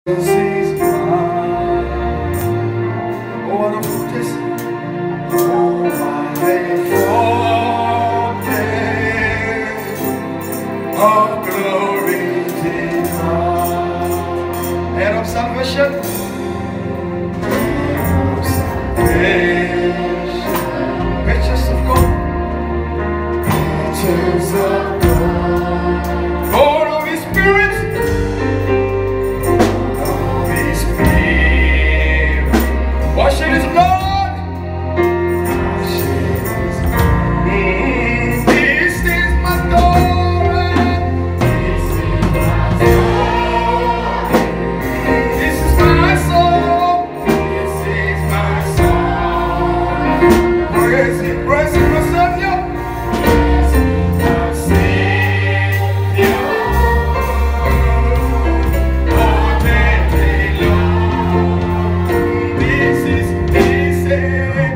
This is mine. Oh, what a fortress. Oh, my fortress of glory divine. Head of salvation. Head of salvation. Riches of God. Riches of God. Born of His Spirit. Washing His blood. This is my story. This is my song. This is my song. Praising my Savior. Praising my Savior. All day long. This is my story.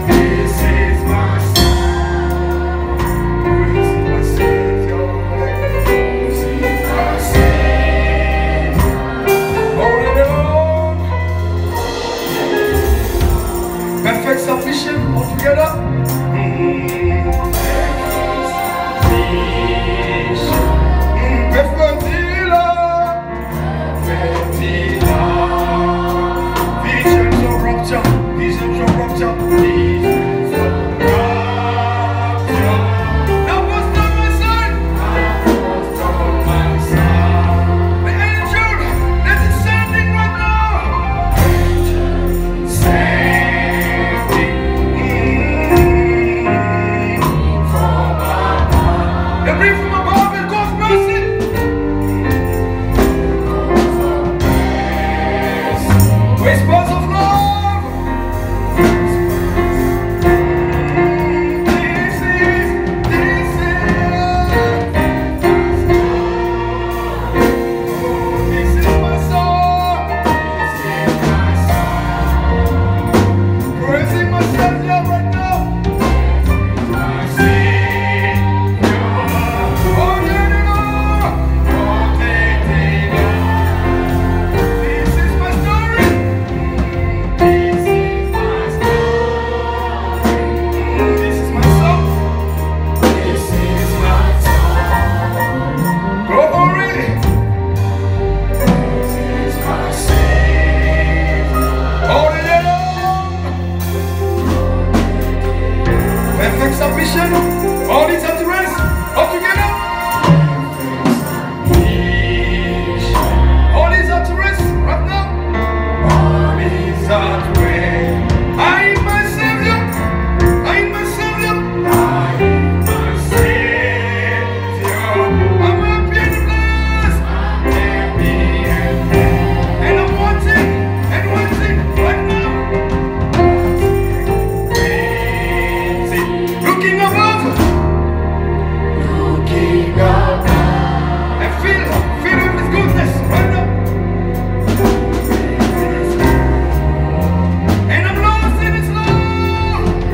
This is my song. Praising my Savior. Praising my Savior. All alone. Perfect submission altogether. Perfect healer. Visions of rapture. Visions of rapture. Visions of rapture. Now what's on my side? What's on my side? The angel that is sending right now. Angel sending from above. The brief from above is God's mercy. Whispers of love. This is my song. This is my song. Praising my Savior right now. My Savior. All day long. All day long. This is my story. This is my story. This is my song. This is my song. Glory. This is my Savior. All day long. Perfect submission. All these have to rest. All together. All these have to rest right now. All is at rest. I am my Savior. I am my Savior. I am my Savior. I'm happy and blessed. I'm happy and blessed. And I'm wanting right now. Waiting. Looking above. Looking above. And feel His goodness right now. And I'm lost in His love.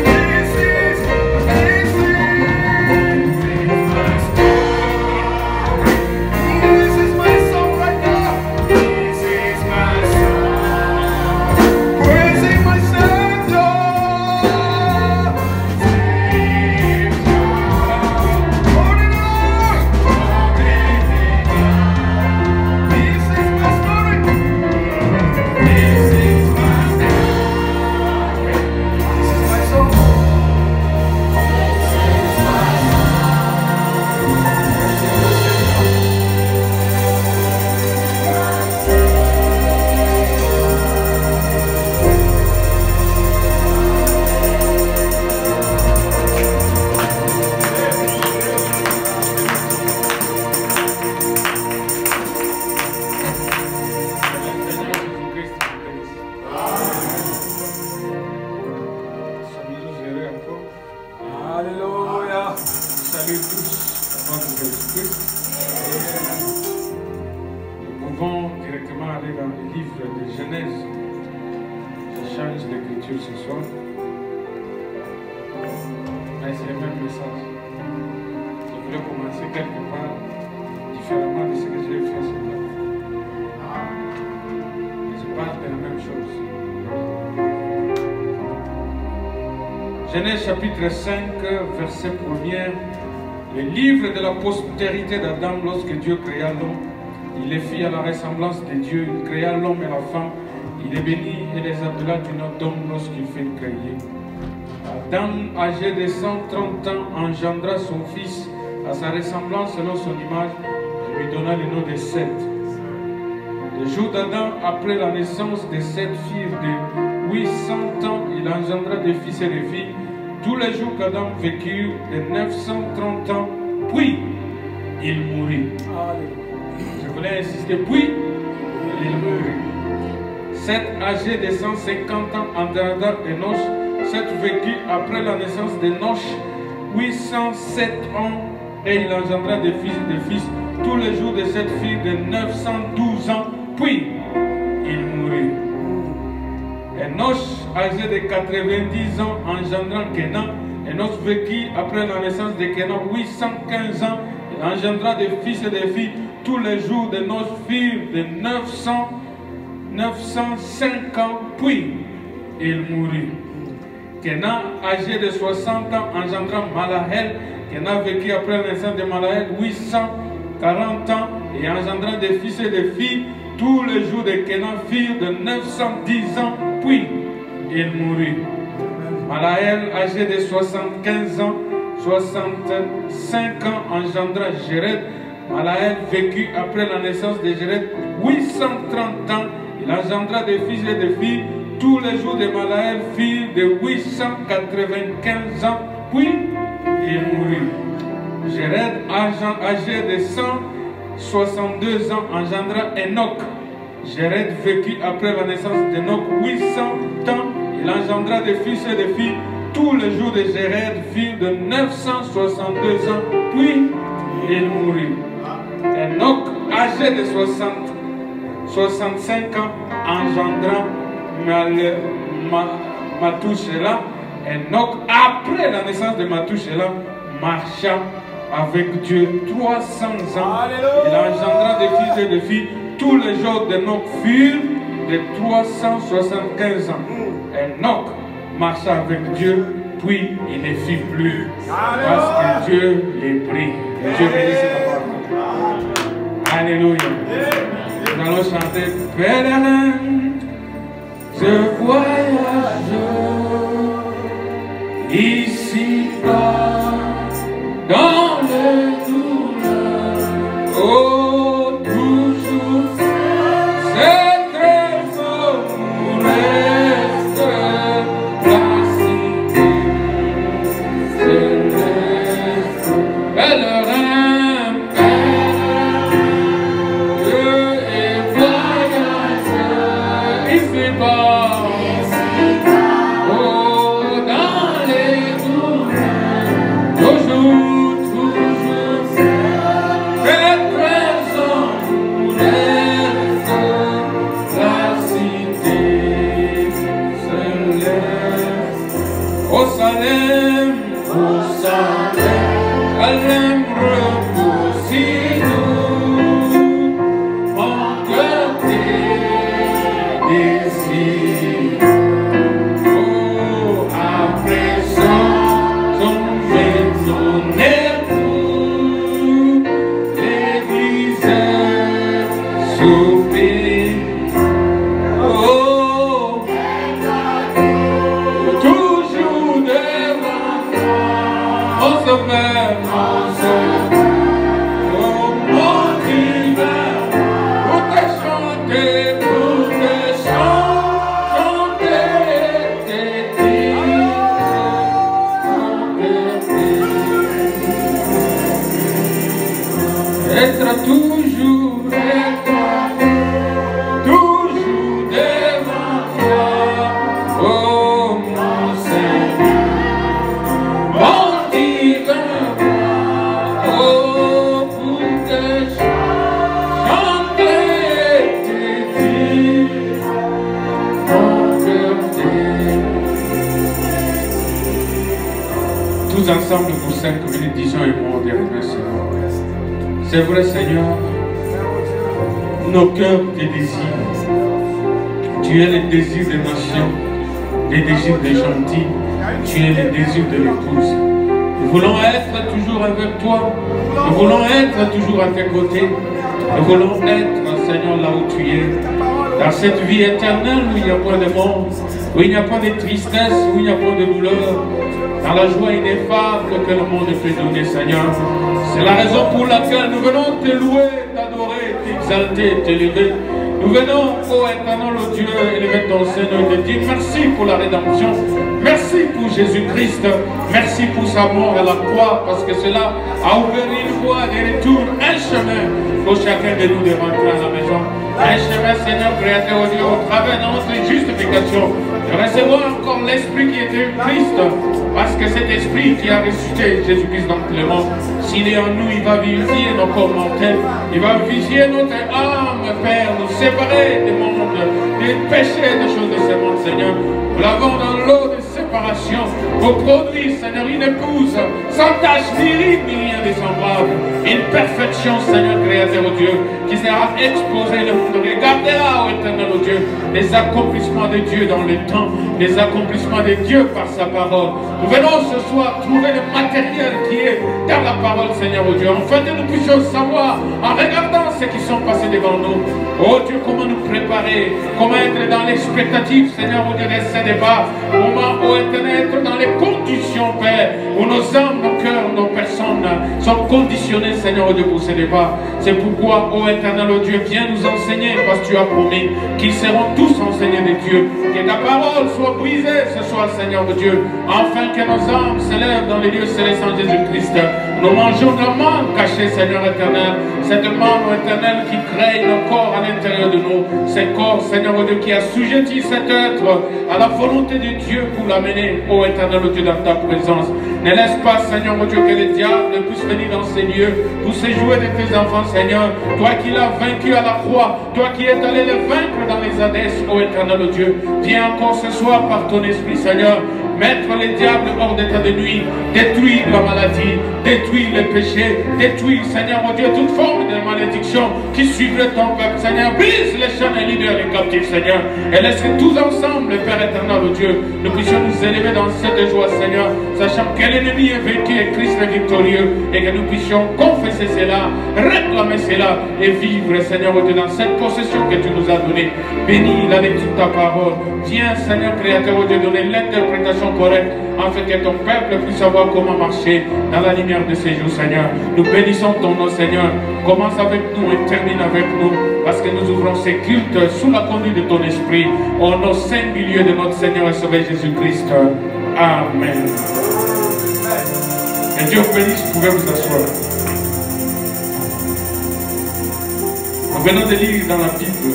This is my story. This is my song right now. This is my song. Praising my Savior. Savior. Holding on. This is my story. This is my story. This is my song. Alléluia. Salut tous. Au nom de Jésus-Christ. Nous pouvons directement aller dans le livre de Genèse. Je change l'écriture ce soir. Mais c'est le même message. Je voulais commencer quelque part différemment de ce que j'ai fait ce matin. Mais je parle de la même chose. Genèse chapitre 5, verset 1er. Le livre de la postérité d'Adam, lorsque Dieu créa l'homme, il les fit à la ressemblance de Dieu, il créa l'homme et la femme, il les bénit et les appela du nom d'homme lorsqu'il fut créé. Adam, âgé de 130 ans, engendra son fils à sa ressemblance selon son image et lui donna le nom de Seth. Le jour d'Adam, après la naissance de Seth, fille de 800 ans, il engendra des fils et des filles. Tous les jours qu'Adam vécut de 930 ans, puis il mourut. Je voulais insister, puis il mourut. Seth, âgé de 150 ans, engendra Enoch. Seth vécut après la naissance d'Enoch 807 ans et il engendra des fils et des fils. Tous les jours de cette fille de 912 ans, puis il mourut. Enoch, âgé de 90 ans, engendrant Kenan. Enoch vécut après la naissance de Kenan 815 ans. Il engendra des fils et des filles. Tous les jours d'Enoch furent de 905 ans, puis il mourut. Kenan, âgé de 60 ans, engendra Malahel. Kenan vécut après la naissance de Malahel 840 ans et engendra des fils et des filles. Tous les jours de Kenan furent de 910 ans, puis il mourut. Malahel, âgé de 75 ans, 65 ans, engendra Jéred. Malahel vécut après la naissance de Jéred 830 ans. Il engendra des fils et des filles. Tous les jours de Malahel furent de 895 ans, puis il mourut. Jéred, âgé de 162 ans, engendra Enoch. Jéred vécut après la naissance d'Enoch 800 ans. Il engendra des fils et des filles. Tous les jours de Jéred furent de 962 ans, puis il mourut. Enoch, âgé de 65 ans, engendra Mathushela. Enoch, après la naissance de Mathushela, marcha avec Dieu 300 ans. Il engendra des fils et des filles. Tous les jours d'Enoch furent de 375 ans. Enoch marcha avec Dieu, puis il ne fit plus. Parce que Dieu les prit. Dieu bénisse la parole. Alléluia. Nous allons chanter Pèlerin, je voyage ici-bas dans le douleur. Oh, toujours c'est très fort pour reste la cité céleste. Pèlerin, Dieu est voyageur ici-bas. Oh, dans les douleurs, toujours, toujours, c'est présent pour reste la cité céleste. Au Salem, Salem repose-nous, mon cœur désire. Oh, à présent, son époux, l'Église soupire. Oh, toujours devant toi, on se fait, tous ensemble pour 5 minutes, disons un mot dernier, Seigneur. C'est vrai, Seigneur, nos cœurs te désirent. Tu es le désir des nations, le désir des gentils. Tu es le désir de l'épouse. Nous voulons être toujours avec toi. Nous voulons être toujours à tes côtés. Nous voulons être, Seigneur, là où tu es. Dans cette vie éternelle où il n'y a pas de mort, où il n'y a pas de tristesse, où il n'y a pas de douleur. Dans la joie ineffable que le monde peut donner, Seigneur. C'est la raison pour laquelle nous venons te louer, t'adorer, t'exalter, t'élever. Nous venons, ô éternel Dieu, élever ton Seigneur et te dire merci pour la rédemption. Merci pour Jésus-Christ. Merci pour sa mort à la croix, parce que cela a ouvert une voie de retour, un chemin pour chacun de nous de rentrer à la maison. Un chemin, Seigneur, créateur au Dieu, au travers de notre justification, de recevoir encore l'Esprit qui était Christ, parce que cet Esprit qui a ressuscité Jésus-Christ dans le monde, s'il est en nous, il va vivifier nos corps mortels, il va vivifier notre âme, Père, nous séparer des mondes, des péchés, des choses de ce monde, Seigneur. Nous l'avons dans l'eau de séparation pour produire, Seigneur, une épouse sans tache, ni ride, ni rien de semblable. Une perfection, Seigneur, créateur au Dieu, qui sera exposée le monde. Regardera, ô éternel au Dieu, les accomplissements de Dieu dans le temps, les accomplissements de Dieu par sa parole. Nous venons ce soir trouver le matériel qui est dans la parole, Seigneur au Dieu, afin que nous puissions savoir, en regardant ce qui sont passés devant nous, oh Dieu, comment nous préparer, comment être dans l'expectative, Seigneur au Dieu, de ces débats, comment, ô éternel, être dans les conditions, Père, où nos âmes, nos cœurs, nos personnes sont conditionnés, Seigneur au Dieu, pour ces débats. C'est pourquoi, ô éternel au Dieu, viens nous enseigner, parce que tu as promis qu'ils seront tous enseignés de Dieu. Que ta parole soit brisée ce soir, Seigneur au Dieu, afin que nos âmes s'élèvent dans les lieux célestes en Jésus-Christ. Nous mangeons de la manne cachée, Seigneur éternel, cette manne éternelle qui crée nos corps à l'intérieur de nous, ce corps, Seigneur au Dieu, qui a assujetti cet être à la volonté de Dieu pour l'amener, ô éternel Dieu, dans ta présence. Ne laisse pas, Seigneur mon Dieu, que les diables puissent venir dans ces lieux pour se jouer de tes enfants, Seigneur. Toi qui l'as vaincu à la croix, toi qui es allé le vaincre dans les Hadès, ô éternel Dieu. Viens encore ce soir par ton esprit, Seigneur, mettre les diables hors d'état de nuit, détruire la maladie, détruire les péchés, détruire, Seigneur mon Dieu, toute forme de malédiction qui suivrait ton peuple, Seigneur. Brise les chaînes et libère les captifs, Seigneur. Et laisse que tous ensemble, Père éternel, oh Dieu, nous puissions nous élever dans cette joie, Seigneur, sachant que l'ennemi est vaincu et Christ est victorieux, et que nous puissions confesser cela, réclamer cela, et vivre, Seigneur, oh Dieu, dans cette possession que tu nous as donnée. Bénis la lecture de ta parole. Viens, Seigneur, Créateur, oh Dieu, donner l'interprétation correcte, afin que ton peuple puisse savoir comment marcher dans la lumière de ces jours, Seigneur. Nous bénissons ton nom, Seigneur. Commence avec nous et termine avec nous, parce que nous ouvrons ces cultes sous la conduite de ton esprit, au nom singulier de notre Seigneur et Sauveur Jésus-Christ. Amen. Et Dieu vous bénisse, vous pouvez vous asseoir. Nous venons de lire dans la Bible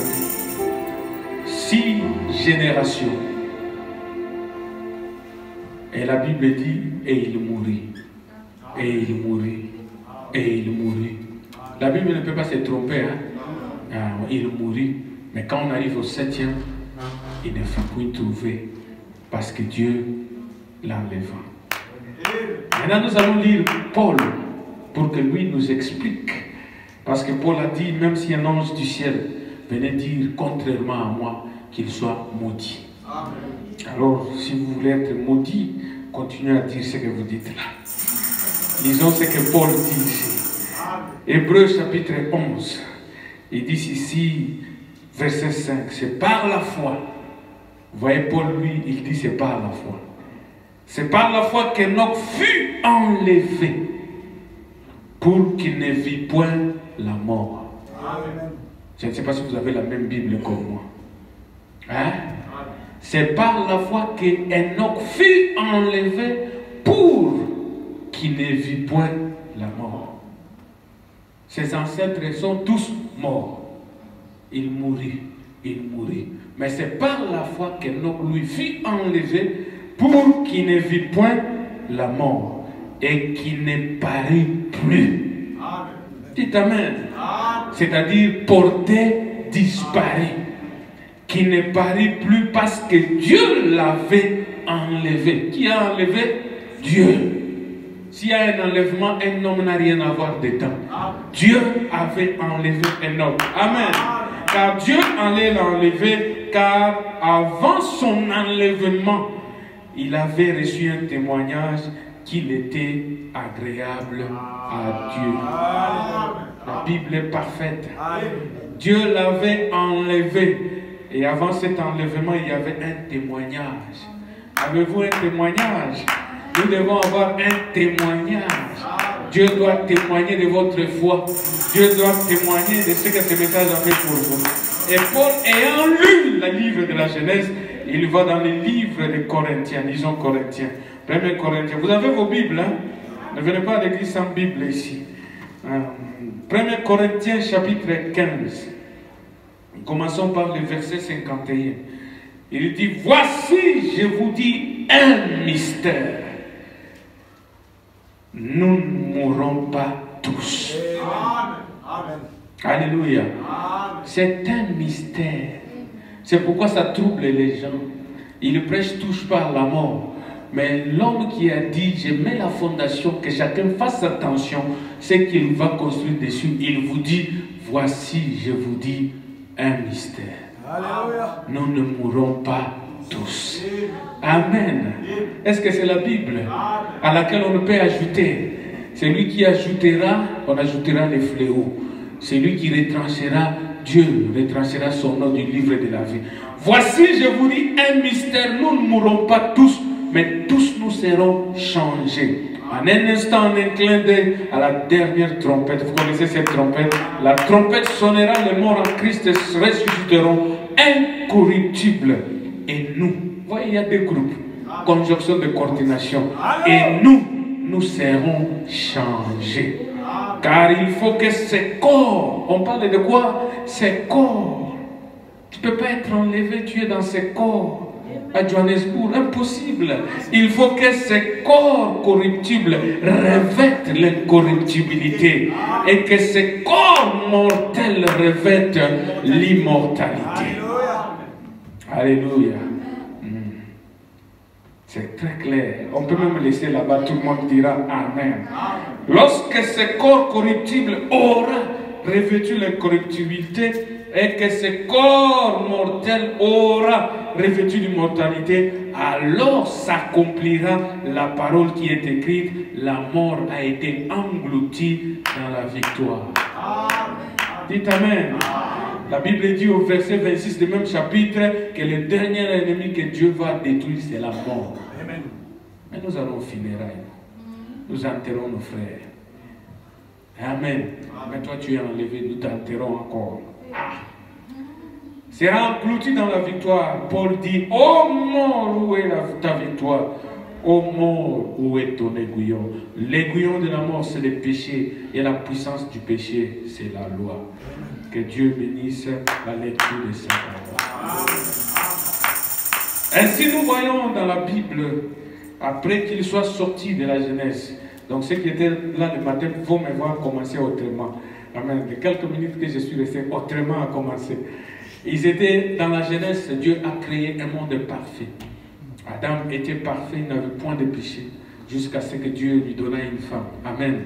6 générations. Et la Bible dit, et il mourut, et il mourut, et il mourut. La Bible ne peut pas se tromper, hein? Il mourut. Mais quand on arrive au 7e, il ne fut point trouvé, parce que Dieu l'enleva. Maintenant, nous allons lire Paul, pour que lui nous explique. Parce que Paul a dit, même si un ange du ciel venait dire contrairement à moi, qu'il soit maudit. Alors, si vous voulez être maudit, continuez à dire ce que vous dites là. Lisons ce que Paul dit ici. Hébreux chapitre 11. Il dit ici, verset 5, c'est par la foi. Vous voyez, Paul, lui, il dit c'est par la foi. C'est par la foi qu'Enoch fut enlevé pour qu'il ne vit point la mort. Amen. Je ne sais pas si vous avez la même Bible comme moi. Hein? C'est par la foi qu'Enoch fut enlevé pour qu'il ne vit point la mort. Ses ancêtres sont tous morts. Il mourut, il mourut. Mais c'est par la foi qu'Enoch lui fut enlevé pour qu'il ne vit point la mort et qu'il ne parut plus. Amen. Dites Amen. C'est-à-dire porté disparu. Qui ne parut plus parce que Dieu l'avait enlevé. Qui a enlevé? Dieu. S'il y a un enlèvement, un homme n'a rien à voir dedans. Dieu avait enlevé un homme. Amen. Car Dieu allait l'enlever, car avant son enlèvement, il avait reçu un témoignage qu'il était agréable à Dieu. La Bible est parfaite. Dieu l'avait enlevé. Et avant cet enlèvement, il y avait un témoignage. Avez-vous un témoignage? Nous devons avoir un témoignage. Dieu doit témoigner de votre foi. Dieu doit témoigner de ce que ce message a fait pour vous. Et Paul, ayant lu le livre de la Genèse, il va dans les livres des Corinthiens. Lisons Corinthiens. 1 Corinthiens. Vous avez vos Bibles, hein? Ne venez pas à l'église sans Bible ici. 1 Corinthiens chapitre 15. Commençons par le verset 51. Il dit, voici, je vous dis un mystère. Nous ne mourrons pas tous. Amen. Alléluia. C'est un mystère. C'est pourquoi ça trouble les gens. Ils prêchent tous par la mort. Mais l'homme qui a dit, je mets la fondation, que chacun fasse attention, c'est qu'il va construire dessus. Il vous dit, voici, je vous dis, un mystère. Alléluia. Nous ne mourrons pas tous. Amen. Est-ce que c'est la Bible à laquelle on ne peut ajouter? C'est lui qui ajoutera, on ajoutera les fléaux. C'est lui qui retranchera, Dieu retranchera son nom du livre de la vie. Voici, je vous dis, un mystère. Nous ne mourrons pas tous, mais tous nous serons changés. En un instant, en un clin d'œil à la dernière trompette. Vous connaissez cette trompette? La trompette sonnera, les morts en Christ ressusciteront incorruptibles. Et nous, vous voyez, il y a deux groupes. Conjonction de coordination. Et nous serons changés. Car il faut que ces corps, on parle de quoi? Ces corps. Tu ne peux pas être enlevé, tu es dans ces corps. À Johannesburg, impossible. Il faut que ces corps corruptibles revêtent l'incorruptibilité et que ces corps mortels revêtent l'immortalité. Alléluia. C'est très clair. On peut même laisser là-bas, tout le monde dira Amen. Lorsque ce corps corruptible aura revêtu l'incorruptibilité et que ce corps mortel aura revêtu l'immortalité, alors s'accomplira la parole qui est écrite, la mort a été engloutie dans la victoire. Dites Amen. La Bible dit au verset 26 du même chapitre que le dernier ennemi que Dieu va détruire, c'est la mort. Mais nous allons funérailles. Nous enterrons nos frères. Amen. Mais toi tu es enlevé, nous t'enterrons encore. Sera englouti dans la victoire. Paul dit, ô mort, où est ta victoire? Ô mort, où est ton aiguillon? L'aiguillon de la mort, c'est le péché. Et la puissance du péché, c'est la loi. Que Dieu bénisse la lecture de sa parole. Ainsi nous voyons dans la Bible, après qu'il soit sorti de la Genèse. Donc ceux qui étaient là le matin vont me voir commencer autrement. Amen. De quelques minutes que je suis resté, autrement à commencer. Ils étaient dans la Genèse, Dieu a créé un monde parfait. Adam était parfait, il n'avait point de péché, jusqu'à ce que Dieu lui donna une femme. Amen.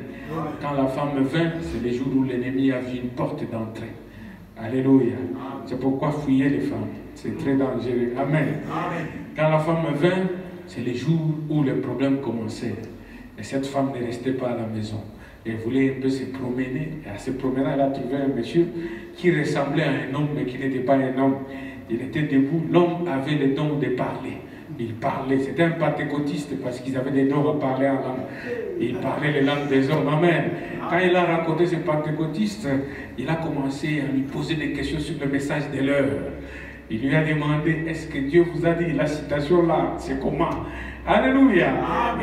Quand la femme vint, c'est le jour où l'ennemi a vu une porte d'entrée. Alléluia. C'est pourquoi fuyez les femmes. C'est très dangereux. Amen. Quand la femme vint, c'est le jour où les problèmes commençaient. Et cette femme ne restait pas à la maison. Elle voulait un peu se promener. Et à se promener, elle a trouvé un monsieur qui ressemblait à un homme, mais qui n'était pas un homme. Il était debout. L'homme avait le don de parler. Il parlait. C'était un pentecôtiste parce qu'ils avaient des dons à parler en langue. Il parlait les langues des hommes. Amen. Quand il a rencontré ce pentecôtiste, il a commencé à lui poser des questions sur le message de l'heure. Il lui a demandé, est-ce que Dieu vous a dit la citation là, c'est comment? Alléluia.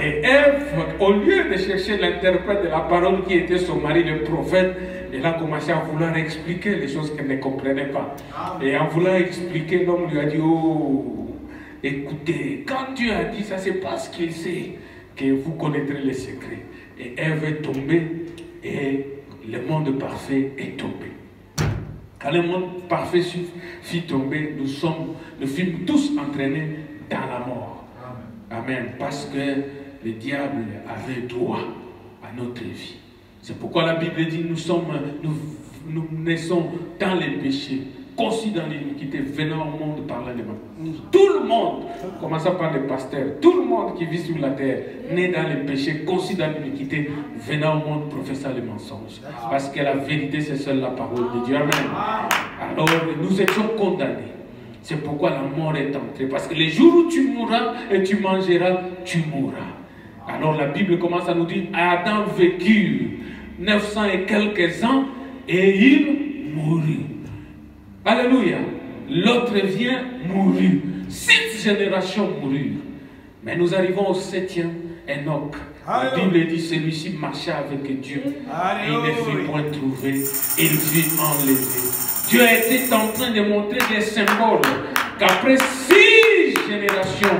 Et Ève, au lieu de chercher l'interprète de la parole qui était son mari, le prophète, elle a commencé à vouloir expliquer les choses qu'elle ne comprenait pas. Et en voulant expliquer, l'homme lui a dit, oh, écoutez, quand Dieu a dit ça, c'est parce qu'il sait que vous connaîtrez les secrets. Et Ève est tombée et le monde parfait est tombé. Quand le monde parfait fit tomber, nous fûmes tous entraînés dans la mort. Amen. Parce que le diable avait droit à notre vie. C'est pourquoi la Bible dit nous naissons dans les péchés, conçus dans l'iniquité, venant au monde par l'aliment. Tout le monde, commençant par les pasteurs, tout le monde qui vit sur la terre, né dans les péchés, conçus dans l'iniquité, venant au monde professant les mensonges. Parce que la vérité, c'est seule la parole de Dieu. Amen. Alors, nous étions condamnés. C'est pourquoi la mort est entrée. Parce que les jours où tu mourras et tu mangeras, tu mourras. Alors la Bible commence à nous dire, Adam vécut 900 et quelques ans et il mourut. Alléluia. L'autre vient mourir. 6 générations moururent. Mais nous arrivons au 7e, Enoch. La Bible dit, celui-ci marcha avec Dieu. Et il ne fut point trouvé. Il fut enlevé. Dieu était en train de montrer des symboles qu'après 6 générations,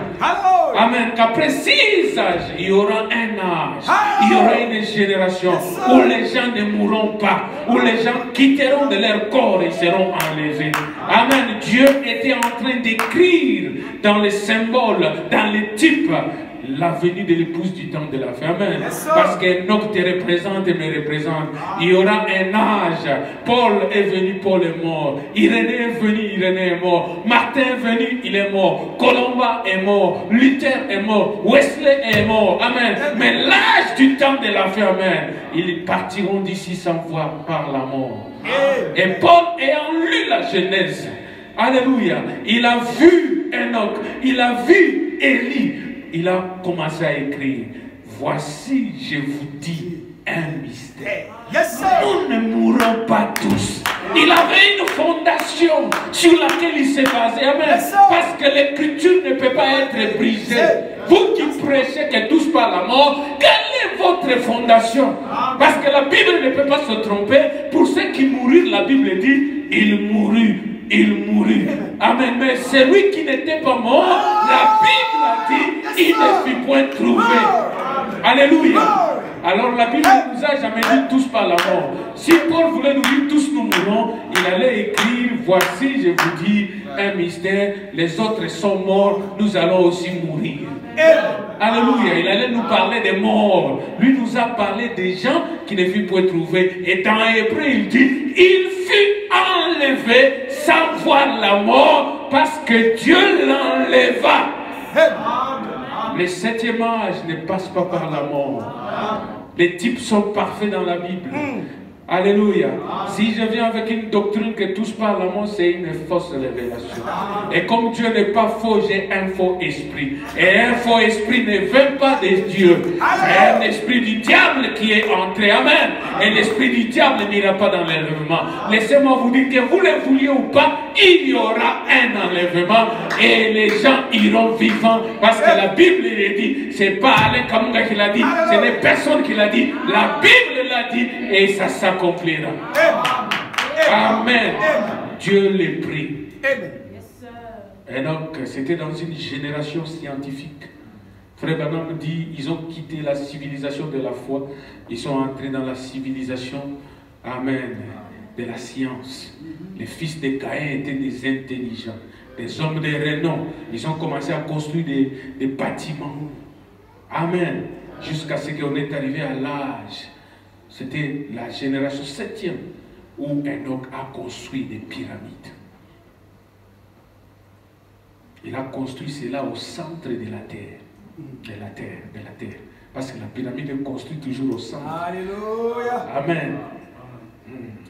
amen, qu'après 6 âges, il y aura un âge, il y aura une génération où les gens ne mourront pas, où les gens quitteront de leur corps et seront enlevés. Amen. Dieu était en train d'écrire dans les symboles, dans les types, la venue de l'épouse du temps de la fin. Amen. Parce qu'Enoch te représente et me représente. Il y aura un âge. Paul est venu, Paul est mort. Irénée est venu, Irénée est mort. Martin est venu, il est mort. Colomba est mort. Luther est mort. Wesley est mort. Amen. Mais l'âge du temps de la fin, amen, ils partiront d'ici sans voir par la mort. Et Paul ayant lu la Genèse, alléluia, il a vu Enoch, il a vu Élie. Il a commencé à écrire, voici, je vous dis, un mystère. Nous ne mourrons pas tous. Il avait une fondation sur laquelle il s'est basé. Amen. Parce que l'écriture ne peut pas être brisée. Vous qui prêchez que tous par la mort, quelle est votre fondation? Parce que la Bible ne peut pas se tromper. Pour ceux qui moururent, la Bible dit, il mourut. Il mourut. Amen. Mais celui qui n'était pas mort, la Bible a dit, il ne fut point trouvé. Alléluia. Alors la Bible ne nous a jamais dit tous par la mort. Si Paul voulait nous dire tous nous mourrons, il allait écrire, voici, je vous dis, un mystère, les autres sont morts, nous allons aussi mourir. Alléluia. Il allait nous parler des morts. Lui nous a parlé des gens qui ne furent point trouvés. Et dans Hébreu, il dit, il fut enlevé sans voir la mort parce que Dieu l'enleva. Le 7e âge ne passe pas par la mort. Les types sont parfaits dans la Bible. Alléluia. Si je viens avec une doctrine que tous par la mort, c'est une fausse révélation. Et comme Dieu n'est pas faux, j'ai un faux esprit. Et un faux esprit ne vient pas de Dieu. C'est un esprit du diable qui est entré. Amen. Et l'esprit du diable n'ira pas dans l'enlèvement. Laissez-moi vous dire que vous le vouliez ou pas, il y aura un enlèvement. Et les gens iront vivants. Parce que la Bible l'a dit. C'est pas Alain Kamunga qui l'a dit. Ce n'est personne qui l'a dit. La Bible l'a dit. Et ça s'accomplira. Amen. Dieu les prie. Et donc, c'était dans une génération scientifique. Frère Branham dit, ils ont quitté la civilisation de la foi. Ils sont entrés dans la civilisation, amen, de la science. Les fils de Caïn étaient des intelligents, des hommes de renom. Ils ont commencé à construire des bâtiments. Amen. Jusqu'à ce qu'on est arrivé à l'âge. C'était la génération 7e où Enoch a construit des pyramides. Il a construit cela au centre de la terre. De la terre. Parce que la pyramide est construite toujours au centre. Alléluia. Amen.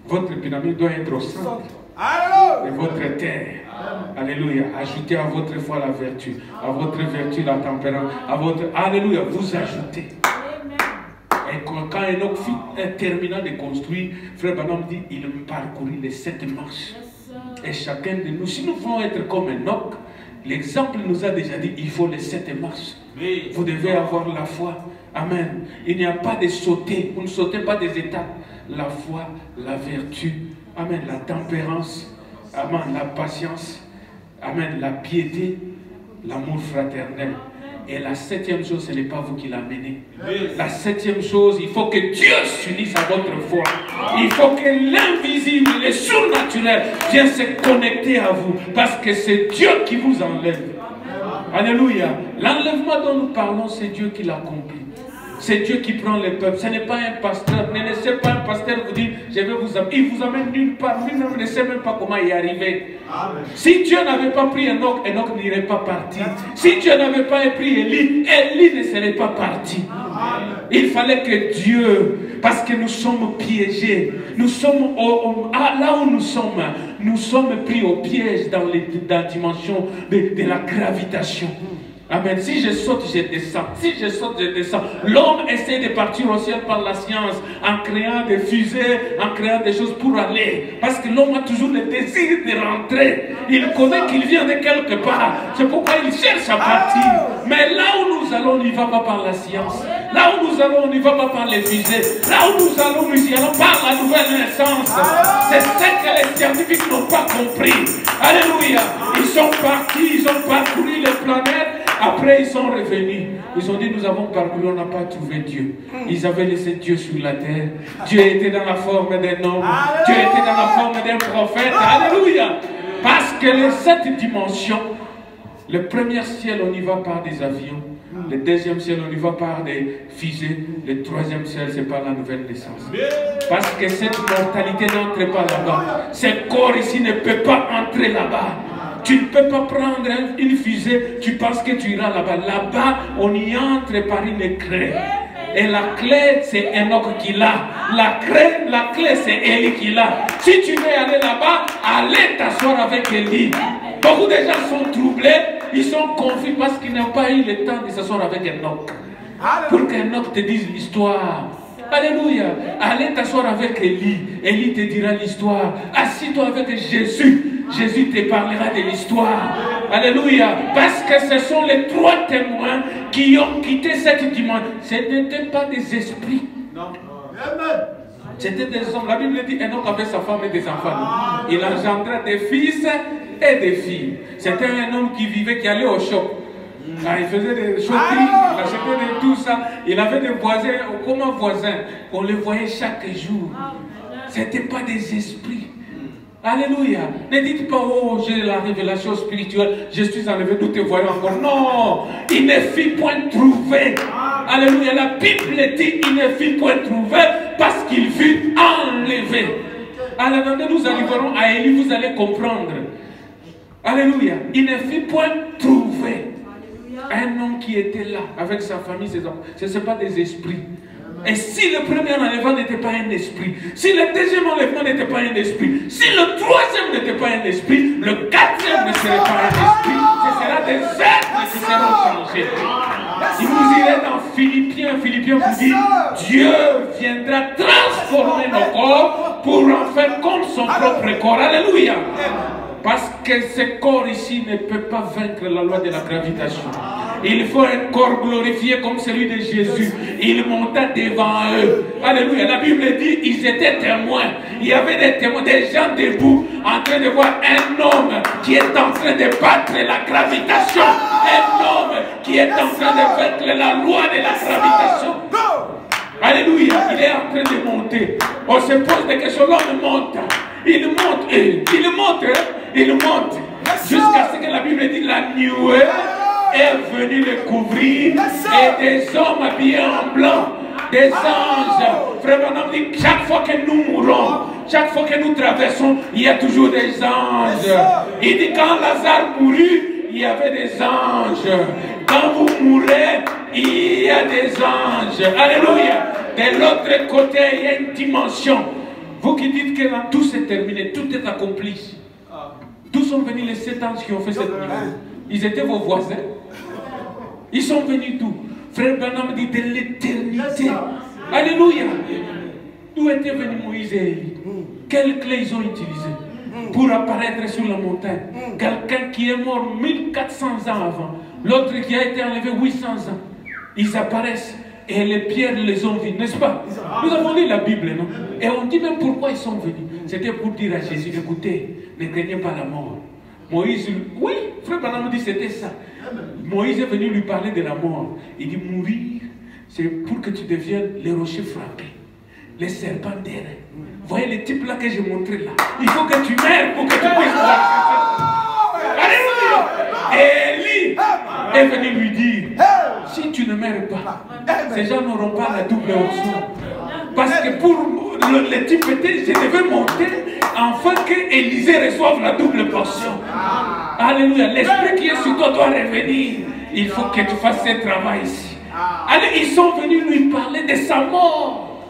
Votre pyramide doit être au centre de votre terre. Alléluia. Ajoutez à votre foi la vertu. À votre vertu la tempérance. À votre... Alléluia. Vous ajoutez. Et quand Enoch fut terminant de construire, Frère Branham dit, il parcourut les 7 marches. Et chacun de nous, si nous voulons être comme Enoch, l'exemple nous a déjà dit, il faut les 7 marches. Vous devez avoir la foi. Amen. Il n'y a pas de sauter. Vous ne sautez pas des étapes. La foi, la vertu. Amen. La tempérance. Amen. La patience. Amen. La piété. L'amour fraternel. Et la 7e chose, ce n'est pas vous qui l'amenez. La 7e chose, il faut que Dieu s'unisse à votre foi. Il faut que l'invisible, le surnaturel vienne se connecter à vous. Parce que c'est Dieu qui vous enlève. Alléluia. L'enlèvement dont nous parlons, c'est Dieu qui l'accomplit. C'est Dieu qui prend le peuple. Ce n'est pas un pasteur. Ne laissez pas un pasteur vous dire, je vais vous amener. Il vous amène nulle part. Lui-même ne sait même pas comment y arriver. Amen. Si Dieu n'avait pas pris Enoch, Enoch n'irait pas parti. Si Dieu n'avait pas pris Élie, Élie ne serait pas parti. Amen. Il fallait que Dieu, parce que nous sommes piégés, nous sommes là où nous sommes pris au piège dans la dimension de la gravitation. Amen. Si je saute, je descends. Si je saute, je descends. L'homme essaie de partir au ciel par la science, en créant des fusées, en créant des choses pour aller. Parce que l'homme a toujours le désir de rentrer. Il connaît qu'il vient de quelque part. C'est pourquoi il cherche à partir. Mais là où nous allons, on n'y va pas par la science. Là où nous allons, on n'y va pas par les fusées. Là où nous y allons par la nouvelle naissance. C'est ce que les scientifiques n'ont pas compris. Alléluia. Ils sont partis, ils ont parcouru les planètes. Après, ils sont revenus. Ils ont dit, nous avons parcouru, on n'a pas trouvé Dieu. Ils avaient laissé Dieu sur la terre. Dieu était dans la forme d'un homme. Dieu était dans la forme d'un prophète. Alléluia. Parce que les 7 dimensions, le premier ciel, on y va par des avions. Le deuxième ciel, on y va par des fusées. Le troisième ciel, c'est par la nouvelle naissance. Parce que cette mortalité n'entre pas là-bas. Ce corps ici ne peut pas entrer là-bas. Tu ne peux pas prendre une fusée, tu penses que tu iras là-bas. Là-bas, on y entre par une clé. Et la clé, c'est Enoch qui l'a. La clé, c'est Élie qui l'a. Si tu veux aller là-bas, allez t'asseoir avec Élie. Beaucoup de gens sont troublés, ils sont confus parce qu'ils n'ont pas eu le temps de s'asseoir avec Enoch. Pour qu'Enoch te dise l'histoire. Alléluia. Allez t'asseoir avec Élie. Élie te dira l'histoire. Assis-toi avec Jésus. Jésus te parlera de l'histoire. Alléluia. Parce que ce sont les 3 témoins qui ont quitté cette dimension. Ce n'étaient pas des esprits. Non. C'était des hommes. La Bible dit Enoch avait sa femme et des enfants. Il engendra des fils et des filles. C'était un homme qui vivait, qui allait au shop. Il faisait des shopping, il achetait de tout ça. Il avait des voisins, comme un voisin. On les voyait chaque jour. Ce n'était pas des esprits. Alléluia. Ne dites pas, oh, j'ai la révélation spirituelle, je suis enlevé, nous te voyons encore. Non, il ne fit point trouver. Alléluia. La Bible dit, il ne fit point trouver parce qu'il fut enlevé. Alors, nous arriverons à Élie, vous allez comprendre. Alléluia. Il ne fit point trouver. Un homme qui était là, avec sa famille, ses enfants, ce ne sont pas des esprits. Et si le premier enlèvement n'était pas un esprit, si le deuxième enlèvement n'était pas un esprit, si le troisième n'était pas un esprit, le 4e ne serait pas un esprit, ce sera des êtres qui seront changés. Si vous irez dans Philippiens vous dit, Dieu viendra transformer nos corps pour en faire comme son propre corps. Alléluia. Parce que ce corps ici ne peut pas vaincre la loi de la gravitation. Il faut un corps glorifié comme celui de Jésus. Il monta devant eux. Alléluia. La Bible dit, ils étaient témoins. Il y avait des témoins, des gens debout, en train de voir un homme qui est en train de battre la gravitation. Un homme qui est en train de vaincre la loi de la gravitation. Alléluia. Il est en train de monter. On se pose des questions. L'homme monte. Il monte. Il monte. Il monte. Jusqu'à ce que la Bible dit la nuée est venue le couvrir et des hommes habillés en blanc, des anges. Frère Branham dit chaque fois que nous mourons, chaque fois que nous traversons, il y a toujours des anges. Il dit quand Lazare mourut, il y avait des anges. Quand vous mourrez, il y a des anges. Alléluia. De l'autre côté, il y a une dimension. Vous qui dites que là, tout s'est terminé, tout est accompli. D'où sont venus les 7 anges qui ont fait cette nuit? Ils étaient vos voisins. Ils sont venus d'où? Frère Branham dit de l'éternité. Alléluia. D'où étaient venus Moïse et Élie? Quelles clés ils ont utilisées pour apparaître sur la montagne? Quelqu'un qui est mort 1400 ans avant. L'autre qui a été enlevé 800 ans. Ils apparaissent. Et les pierres les ont vus, n'est-ce pas? Nous avons lu la Bible, non? Et on dit même pourquoi ils sont venus. C'était pour dire à Jésus, écoutez, ne craignez pas la mort. Moïse, oui, frère Branham dit c'était ça. Moïse est venu lui parler de la mort. Il dit mourir, c'est pour que tu deviennes les rochers frappés, les serpents d'airain. Voyez les types là que j'ai montré là. Il faut que tu meurs pour que tu puisses voir. Alléluia. Et Élie est venu lui dire, si tu tu ne meurs pas, ces gens n'auront pas la double onction. Parce que pour le type était, je devais monter afin qu'Élisée reçoive la double portion. Alléluia. L'esprit qui est sur toi doit revenir. Il faut que tu fasses ce travail ici. Allez, ils sont venus lui parler de sa mort.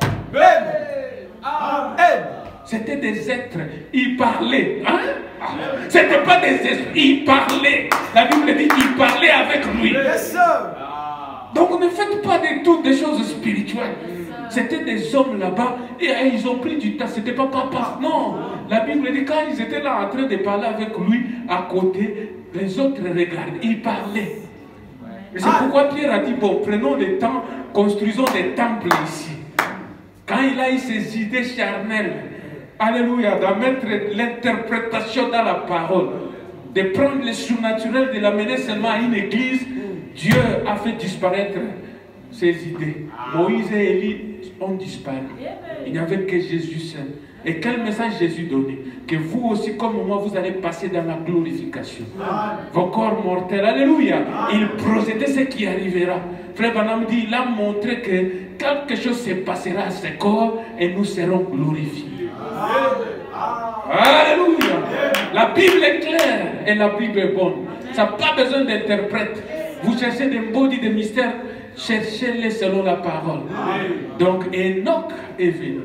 C'était des êtres, ils parlaient. Hein? C'était pas des esprits, ils parlaient. La Bible dit qu'ils parlaient avec lui. Donc ne faites pas des choses spirituelles. C'était des hommes là-bas et ils ont pris du temps. C'était pas papa. Non. La Bible dit quand ils étaient là en train de parler avec lui, à côté, les autres regardaient. Ils parlaient. C'est pourquoi Pierre a dit, bon, prenons le temps, construisons des temples ici. Quand il a eu ses idées charnelles, alléluia, d'en mettre l'interprétation dans la parole, de prendre le surnaturel, de l'amener seulement à une église, Dieu a fait disparaître ses idées. Moïse et Élie ont disparu. Il n'y avait que Jésus seul. Et quel message Jésus donnait? Que vous aussi, comme moi, vous allez passer dans la glorification. Vos corps mortels, alléluia. Il projetait ce qui arrivera. Frère Branham dit, il a montré que quelque chose se passera à ce corps et nous serons glorifiés. Alléluia. La Bible est claire et la Bible est bonne. Ça n'a pas besoin d'interprète. Vous cherchez des bodies de mystères, cherchez-les selon la parole. Donc Enoch est venu.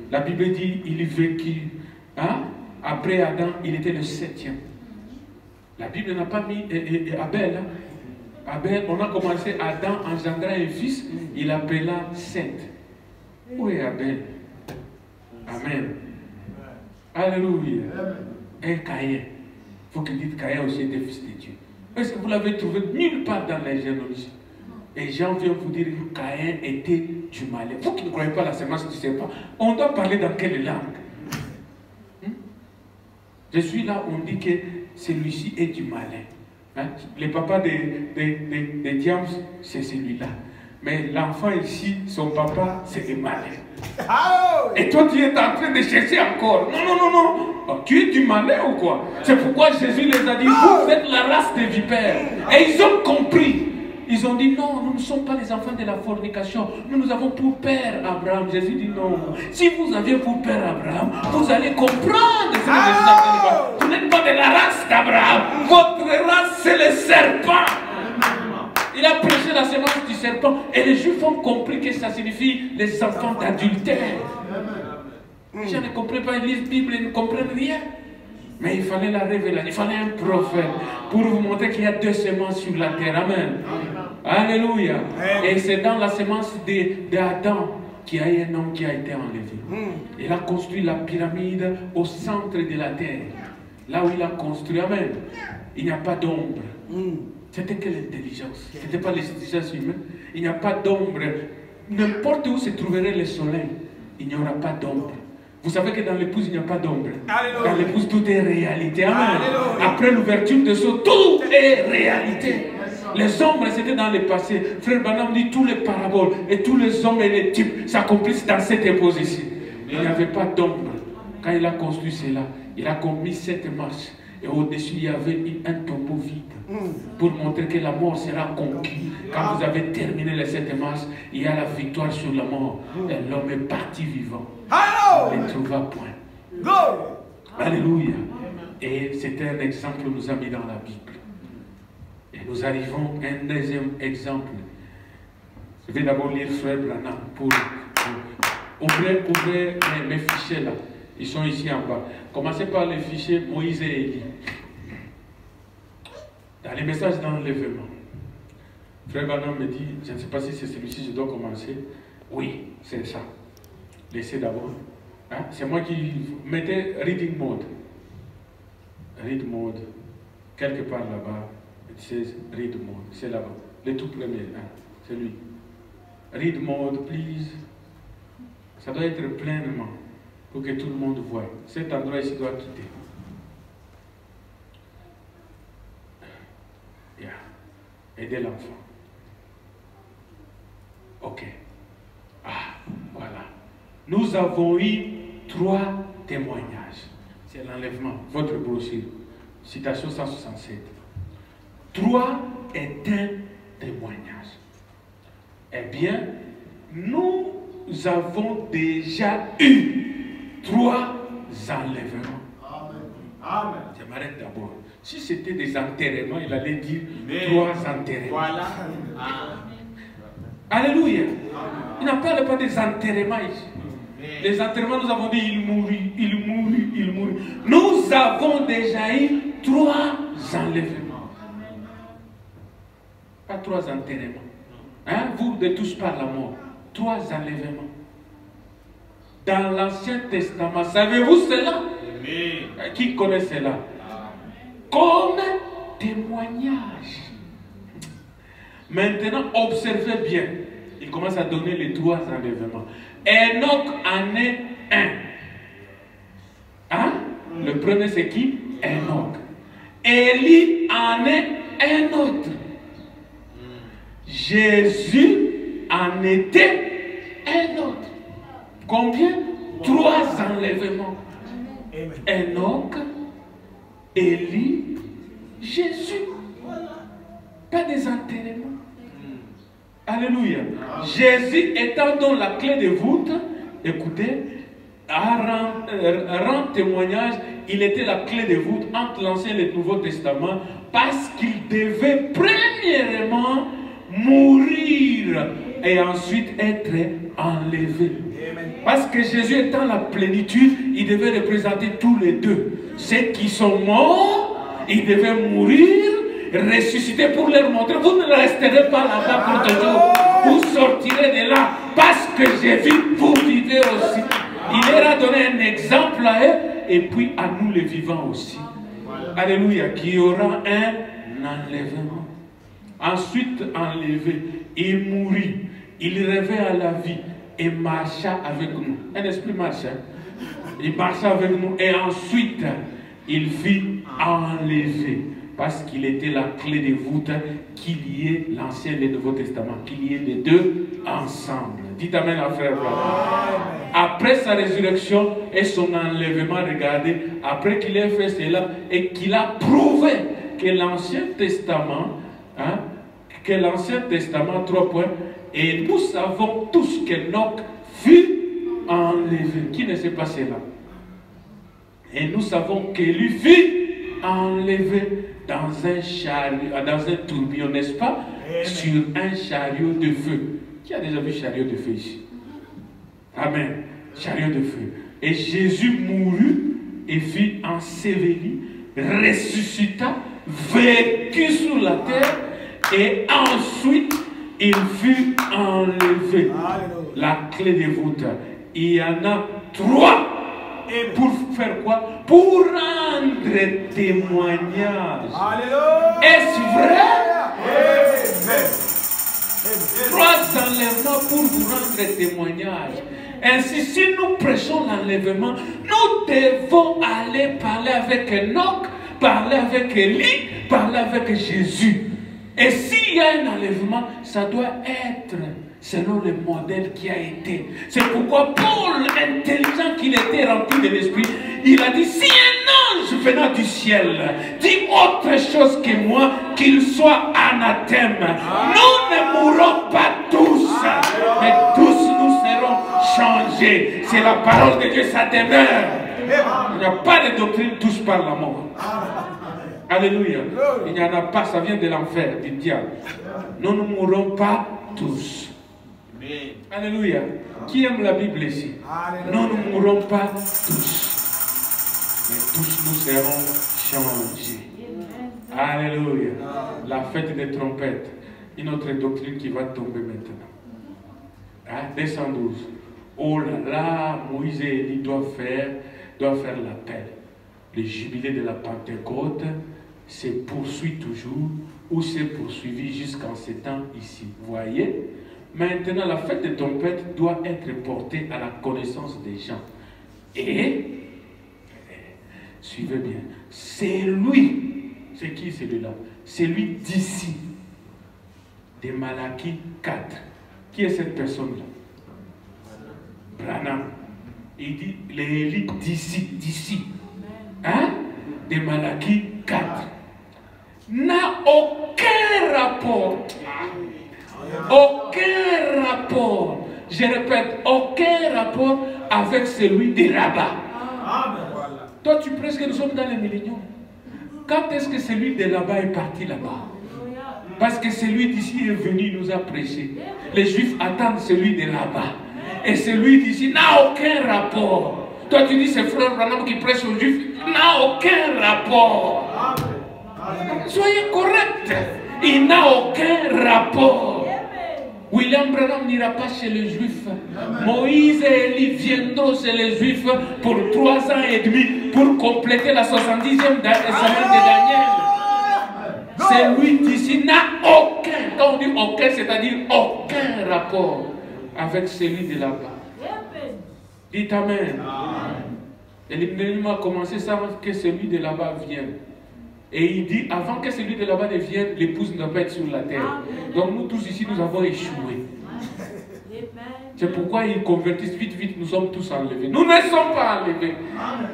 La Bible dit, il vécut. Hein? Après Adam, il était le 7e. La Bible n'a pas mis Abel. Hein? Abel, on a commencé, Adam engendra un fils, il appela Seth. Où est Abel? Amen. Alléluia. Et Caïn. Il faut que vous dites Caïn aussi était fils de Dieu. Est-ce que vous l'avez trouvé nulle part dans les généalogies? Et Jean vient vous dire que Caïn était du malin. Vous qui ne croyez pas à la semence du serpent, on doit parler dans quelle langue? Je suis là, on dit que celui-ci est du malin. Hein? Le papa de James, c'est celui-là. Mais l'enfant ici, son papa, c'est le malin. Et toi, tu es en train de chercher encore. Non, non, non, non. Oh, tu es du malin ou quoi? C'est pourquoi Jésus les a dit, vous êtes la race des vipères. Et ils ont compris. Ils ont dit, non, nous ne sommes pas les enfants de la fornication. Nous avons pour père Abraham. Jésus dit, non. Si vous aviez pour père Abraham, vous allez comprendre. Vous n'êtes pas de la race d'Abraham. Votre race, c'est le serpent. Il a prêché la semence du serpent. Et les Juifs ont compris que ça signifie les enfants d'adultère. Les gens ne comprennent pas, ils lisent la Bible, ils ne comprennent rien. Mais il fallait la révéler, il fallait un prophète pour vous montrer qu'il y a deux semences sur la terre. Amen. Alléluia. Et c'est dans la semence d'Adam qu'il y a eu un homme qui a été enlevé. Il a construit la pyramide au centre de la terre. Là où il a construit, amen. Il n'y a pas d'ombre. C'était que l'intelligence. Ce n'était pas l'intelligence humaine. Il n'y a pas d'ombre. N'importe où se trouverait le soleil, il n'y aura pas d'ombre. Vous savez que dans l'épouse, il n'y a pas d'ombre. Dans l'épouse, tout est réalité. Amen. Après l'ouverture de ce, tout est réalité. Les ombres, c'était dans le passé. Frère Branham dit tous les paraboles et tous les hommes et les types s'accomplissent dans cette épouse ici. Il n'y avait pas d'ombre. Quand il a construit cela, il a commis 7 marches. Et au-dessus, il y avait un tombeau vide. Pour montrer que la mort sera conquise. Quand vous avez terminé les 7 marches, il y a la victoire sur la mort. Et l'homme est parti vivant. Il ne trouva point. Alléluia. Et c'était un exemple que nous a mis dans la Bible. Et nous arrivons à un deuxième exemple. Je vais d'abord lire Frère Branham pour ouvrir mes fichiers là. Ils sont ici en bas. Commencez par les fichiers Moïse et Élie. Dans les messages d'enlèvement. Frère Branham me dit, je ne sais pas si c'est celui-ci, je dois commencer. Oui, c'est ça. Laissez d'abord. Hein? C'est moi qui mettais reading mode. Read mode. Quelque part là-bas. It says read mode. C'est là-bas. Le tout premier. Hein? C'est lui. Read mode, please. Ça doit être pleinement. Pour que tout le monde voie. Cet endroit ici doit quitter. Yeah. Aider l'enfant. Ok. Ah, voilà. Nous avons eu 3 témoignages. C'est l'enlèvement. Votre brochure. Citation 167. 3 est un témoignage. Eh bien, nous avons déjà eu 3 enlèvements. Amen. Je m'arrête d'abord. Si c'était des enterrements, il allait dire Mais 3 enterrements. Voilà. Alléluia. Il n'a pas des enterrements ici. Les enterrements, nous avons dit il mourut, il mourut, il mourut. Nous avons déjà eu 3 enlèvements. Pas 3 enterrements. Hein? Vous de tous par la mort. 3 enlèvements. Dans l'Ancien Testament, savez-vous cela? Qui connaît cela? Comme témoignage. Maintenant, observez bien. Il commence à donner les 3 enlèvements. Enoch en est un. Hein? Le premier c'est qui? Enoch. Élie en est un autre. Jésus en était un autre. Combien? 3 enlèvements. Enoch, Élie, Jésus. Pas des enterrements. Alléluia. Jésus étant dans la clé de voûte, écoutez, rend témoignage, il était la clé de voûte entre l'Ancien et le Nouveau Testament parce qu'il devait premièrement mourir et ensuite être enlevé. Parce que Jésus étant la plénitude, il devait représenter tous les deux. Ceux qui sont morts, ils devaient mourir, ressusciter pour leur montrer. Vous ne resterez pas là-bas pour toujours. Vous sortirez de là parce que j'ai vu, vous vivez aussi. Il leur a donné un exemple à eux et puis à nous les vivants aussi. Alléluia. Qu'il y aura un enlèvement. Ensuite enlevé, il mourut. Il revint à la vie et marcha avec nous. Un esprit marcha. Il marcha avec nous et ensuite il fut enlevé. Parce qu'il était la clé de voûte qui liait l'Ancien et le Nouveau Testament, qui liait les deux ensemble. Dites amen, frère. Après sa résurrection et son enlèvement, regardez, après qu'il ait fait cela et qu'il a prouvé que l'Ancien Testament, 3 points, et nous savons tous qu'Enoch fut enlevé. Qui ne sait pas cela? Et nous savons qu'Élie fut enlevé dans un chariot, dans un tourbillon, n'est-ce pas? Amen. Sur un chariot de feu. Qui a déjà vu chariot de feu ici? Amen. Chariot de feu. Et Jésus mourut et fut enseveli, ressuscita, vécut sur la terre et ensuite il fut enlevé. Alléluia. La clé de voûte. Il y en a 3. Et pour faire quoi? Pour rendre témoignage. Est-ce vrai? Amen. 3 enlèvements pour vous rendre témoignage. Ainsi, si nous prêchons l'enlèvement, nous devons aller parler avec Enoch, parler avec Élie, parler avec Jésus. Et s'il y a un enlèvement, ça doit être selon le modèle qui a été. C'est pourquoi Paul, intelligent qu'il était rempli de l'esprit, il a dit, si un ange venant du ciel dit autre chose que moi, qu'il soit anathème. Nous ne mourrons pas tous, mais tous nous serons changés. C'est la parole de Dieu, ça demeure. Il n'y a pas de doctrine tous par la mort. Alléluia. Il n'y en a pas, ça vient de l'enfer, du diable. Nous ne mourrons pas tous. Alléluia. Qui aime la Bible ici? Nous ne mourrons pas tous. Mais tous nous serons changés. Alléluia. La fête des trompettes. Une autre doctrine qui va tomber maintenant. 212. Oh là là, Moïse et Élie doivent faire l'appel. Le jubilé de la Pentecôte se poursuit toujours ou s'est poursuivi jusqu'en ce temps ici. Vous voyez? Maintenant, la fête des trompettes doit être portée à la connaissance des gens. Et, suivez bien, c'est lui, c'est qui celui-là? C'est lui d'ici, de Malachie 4. Qui est cette personne-là? Branham. Il dit, les élites d'ici. Hein? De Malachie 4. N'a aucun rapport rapport, je répète, aucun rapport avec celui de là-bas. Toi, tu penses que nous sommes dans les milléniums. Quand est-ce que celui de là-bas est parti là-bas? Parce que celui d'ici est venu, nous a prêché. Les Juifs attendent celui de là-bas. Et celui d'ici n'a aucun rapport. Toi, tu dis, c'est frère Branham qui prêche aux Juifs, n'a aucun rapport. Soyez corrects. Il n'a aucun rapport. William Branham n'ira pas chez les Juifs. Moïse et Élie viendront chez les Juifs pour 3 ans et demi pour compléter la 70e semaine de Daniel. Celui d'ici n'a aucun, quand on dit aucun, c'est-à-dire aucun rapport avec celui de là-bas. Dites Amen. Et l'événement a commencé sans que celui de là-bas vienne. Et il dit, avant que celui de là-bas ne vienne, l'épouse ne doit pas être sur la terre. Donc nous tous ici, nous avons échoué. C'est pourquoi ils convertissent vite, vite, nous sommes tous enlevés. Nous ne sommes pas enlevés.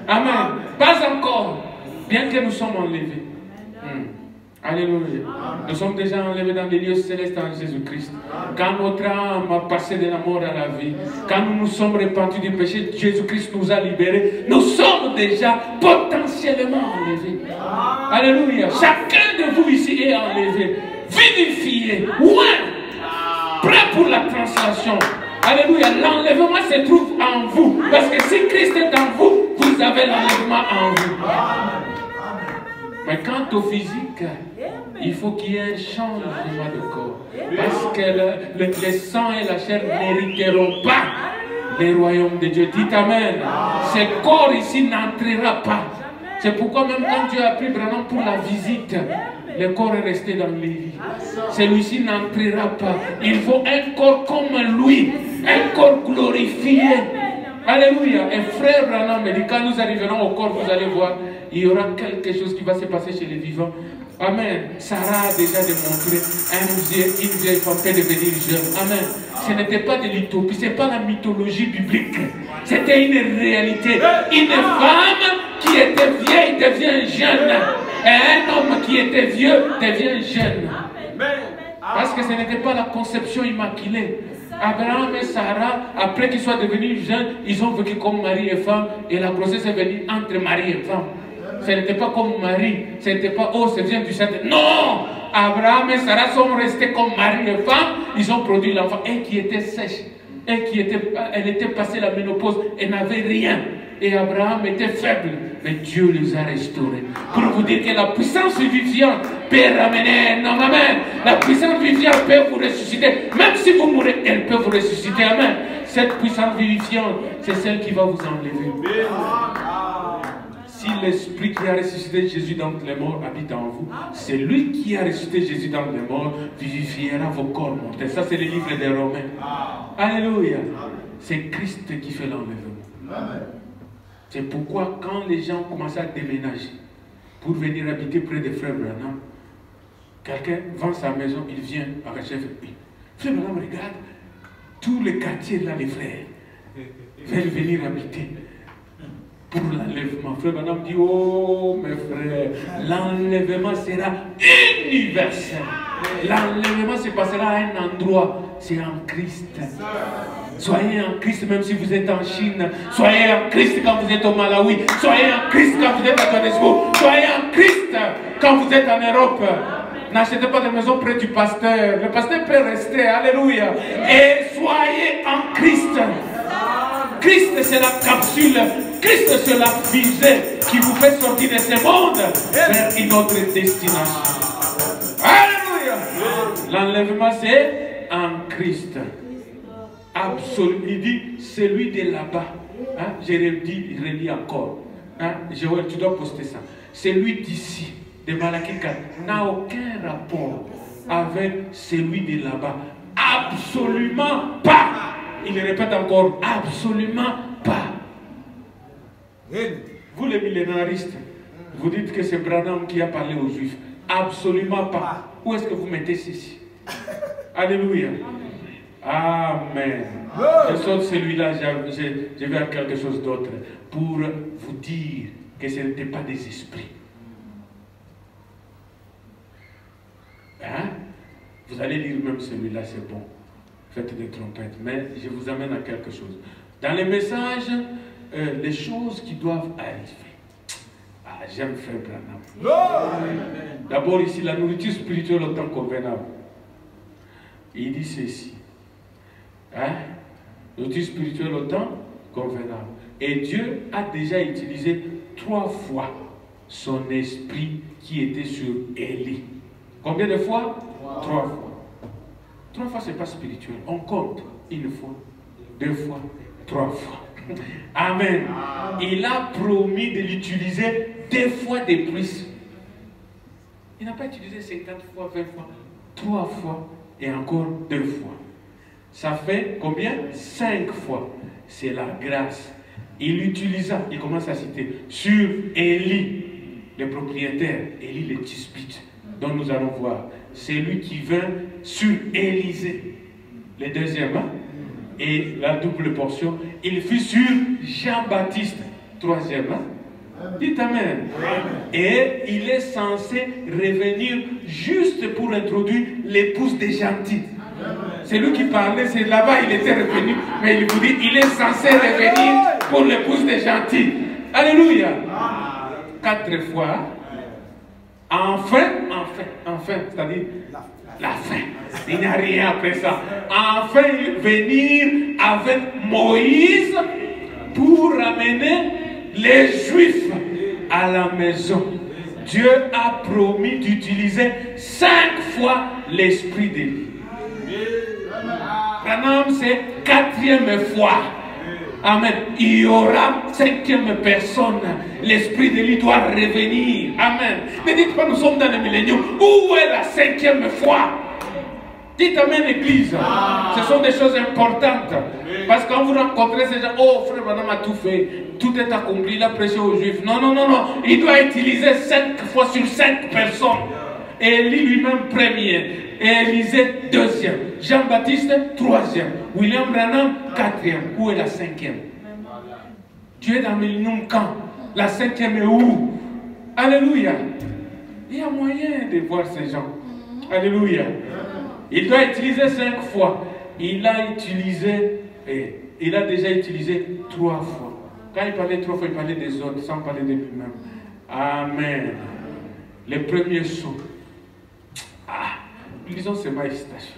Amen. Pas encore, bien que nous sommes enlevés. Alléluia. Nous sommes déjà enlevés dans les lieux célestes en Jésus-Christ. Quand notre âme a passé de la mort à la vie, quand nous nous sommes repentis du péché, Jésus-Christ nous a libérés. Nous sommes déjà potentiellement enlevés. Alléluia. Chacun de vous ici est enlevé, vivifié, prêt pour la translation. Alléluia. L'enlèvement se trouve en vous. Parce que si Christ est en vous, vous avez l'enlèvement en vous. Mais quant au physique, il faut qu'il y ait un changement de corps. Parce que le sang et la chair n'hériteront pas les royaumes de Dieu. Dites Amen. Ce corps ici n'entrera pas. C'est pourquoi même quand Dieu a pris Branham pour la visite, le corps est resté dans les lits. Celui-ci n'entrera pas. Il faut un corps comme lui, un corps glorifié. Alléluia. Et frère Branham me dit, quand nous arriverons au corps, vous allez voir, il y aura quelque chose qui va se passer chez les vivants. Amen. Sarah a déjà démontré une vieille femme peut devenir jeune. Amen. Ce n'était pas de l'utopie, ce n'est pas la mythologie biblique. C'était une réalité. Une femme qui était vieille devient jeune. Et un homme qui était vieux devient jeune. Parce que ce n'était pas la conception immaculée. Abraham et Sarah, après qu'ils soient devenus jeunes, ils ont vécu comme mari et femme. Et la grossesse est venue entre mari et femme. Ce n'était pas comme Marie, ce n'était pas, oh, c'est bien du Saint-Esprit. Non! Abraham et Sarah sont restés comme mari et femme, ils ont produit l'enfant. Elle qui était sèche, elle était passée la ménopause, elle n'avait rien. Et Abraham était faible, mais Dieu les a restaurés. Pour vous dire que la puissance vivifiante peut ramener un homme, amen. La puissance vivifiante peut vous ressusciter. Même si vous mourrez, elle peut vous ressusciter, amen. Cette puissance vivifiante, c'est celle qui va vous enlever. Si l'Esprit qui a ressuscité Jésus d'entre les morts habite en vous, c'est lui qui a ressuscité Jésus d'entre les morts, vivifiera vos corps mortels. Ça, c'est le livre des Romains. Alléluia. C'est Christ qui fait l'enlèvement. C'est pourquoi quand les gens commencent à déménager pour venir habiter près des frères Branham, quelqu'un vend sa maison, il vient avec chef. Frère Branham, regarde, tous les quartiers là, les frères, veulent venir habiter. Pour l'enlèvement. Frère Branham dit, oh mes frères, l'enlèvement sera universel. L'enlèvement se passera à un endroit, c'est en Christ. Soyez en Christ même si vous êtes en Chine. Soyez en Christ quand vous êtes au Malawi. Soyez en Christ quand vous êtes à Johannesburg. Soyez en Christ quand vous êtes en Europe. N'achetez pas de maison près du pasteur. Le pasteur peut rester. Alléluia. Et soyez en Christ. Christ, c'est la capsule. Christ, c'est la fusée qui vous fait sortir de ce monde vers une autre destination. Alléluia. L'enlèvement, c'est en Christ. Absolument. Il dit, celui de là-bas. Hein? Je relis encore. Hein? Joël, tu dois poster ça. Celui d'ici, de Malachi 4, n'a aucun rapport avec celui de là-bas. Absolument pas. Il répète encore, absolument pas. Vous les millénaristes, vous dites que c'est Branham qui a parlé aux Juifs. Absolument pas. Où est-ce que vous mettez ceci? Alléluia. Amen. Je saute celui-là, je vais à quelque chose d'autre pour vous dire que ce n'était pas des esprits. Hein? Vous allez lire même celui-là, c'est bon. faites des trompettes. Mais je vous amène à quelque chose. Dans les messages, les choses qui doivent arriver. Ah, j'aime Frère Branham. D'abord ici, la nourriture spirituelle au temps convenable. Il dit ceci. Hein? Nourriture spirituelle au temps convenable. Et Dieu a déjà utilisé 3 fois son esprit qui était sur Élie. Combien de fois? 3 fois. 3 fois, ce n'est pas spirituel. On compte 1 fois, 2 fois, 3 fois. Amen. Il a promis de l'utiliser 2 fois de plus. Il n'a pas utilisé 50 fois, 20 fois, 3 fois et encore 2 fois. Ça fait combien? 5 fois. C'est la grâce. Il l'utilisa, il commence à citer, sur Élie, le propriétaire, Élie le Tisbite, dont nous allons voir. C'est lui qui vint sur Élisée, le deuxième, hein? Et la double portion, il fut sur Jean-Baptiste, troisième. Hein? Dites Amen. Et il est censé revenir juste pour introduire l'épouse des gentils. C'est lui qui parlait, c'est là-bas il était revenu, mais il vous dit, il est censé revenir pour l'épouse des gentils. Alléluia. 4 fois. Enfin, c'est-à-dire la fin. Il n'y a rien après ça. Enfin, venir avec Moïse pour ramener les Juifs à la maison. Dieu a promis d'utiliser 5 fois l'esprit d'Élie. Branham, c'est 4e fois. Amen. Il y aura 5e personne. L'esprit d'Élie doit revenir. Amen. Ne dites pas nous sommes dans le millénium. Où est la 5e fois? Dites Amen, Église. Ce sont des choses importantes. Parce que quand vous rencontrez ces gens, oh frère Branham a tout fait. Tout est accompli, il a prêché aux Juifs. Non, non, non, non. Il doit utiliser 5 fois sur 5 personnes. Élie lui-même premier. Élisée deuxième. Jean-Baptiste troisième. William Branham quatrième. Où est la 5e? Tu es dans le millénium quand? La 5e est où? Alléluia. Il y a moyen de voir ces gens. Alléluia. Il doit utiliser 5 fois. Il a déjà utilisé 3 fois. Quand il parlait 3 fois, il parlait des autres, sans parler de lui-même. Amen. Le premier saut. Ah, lisons ces magistration.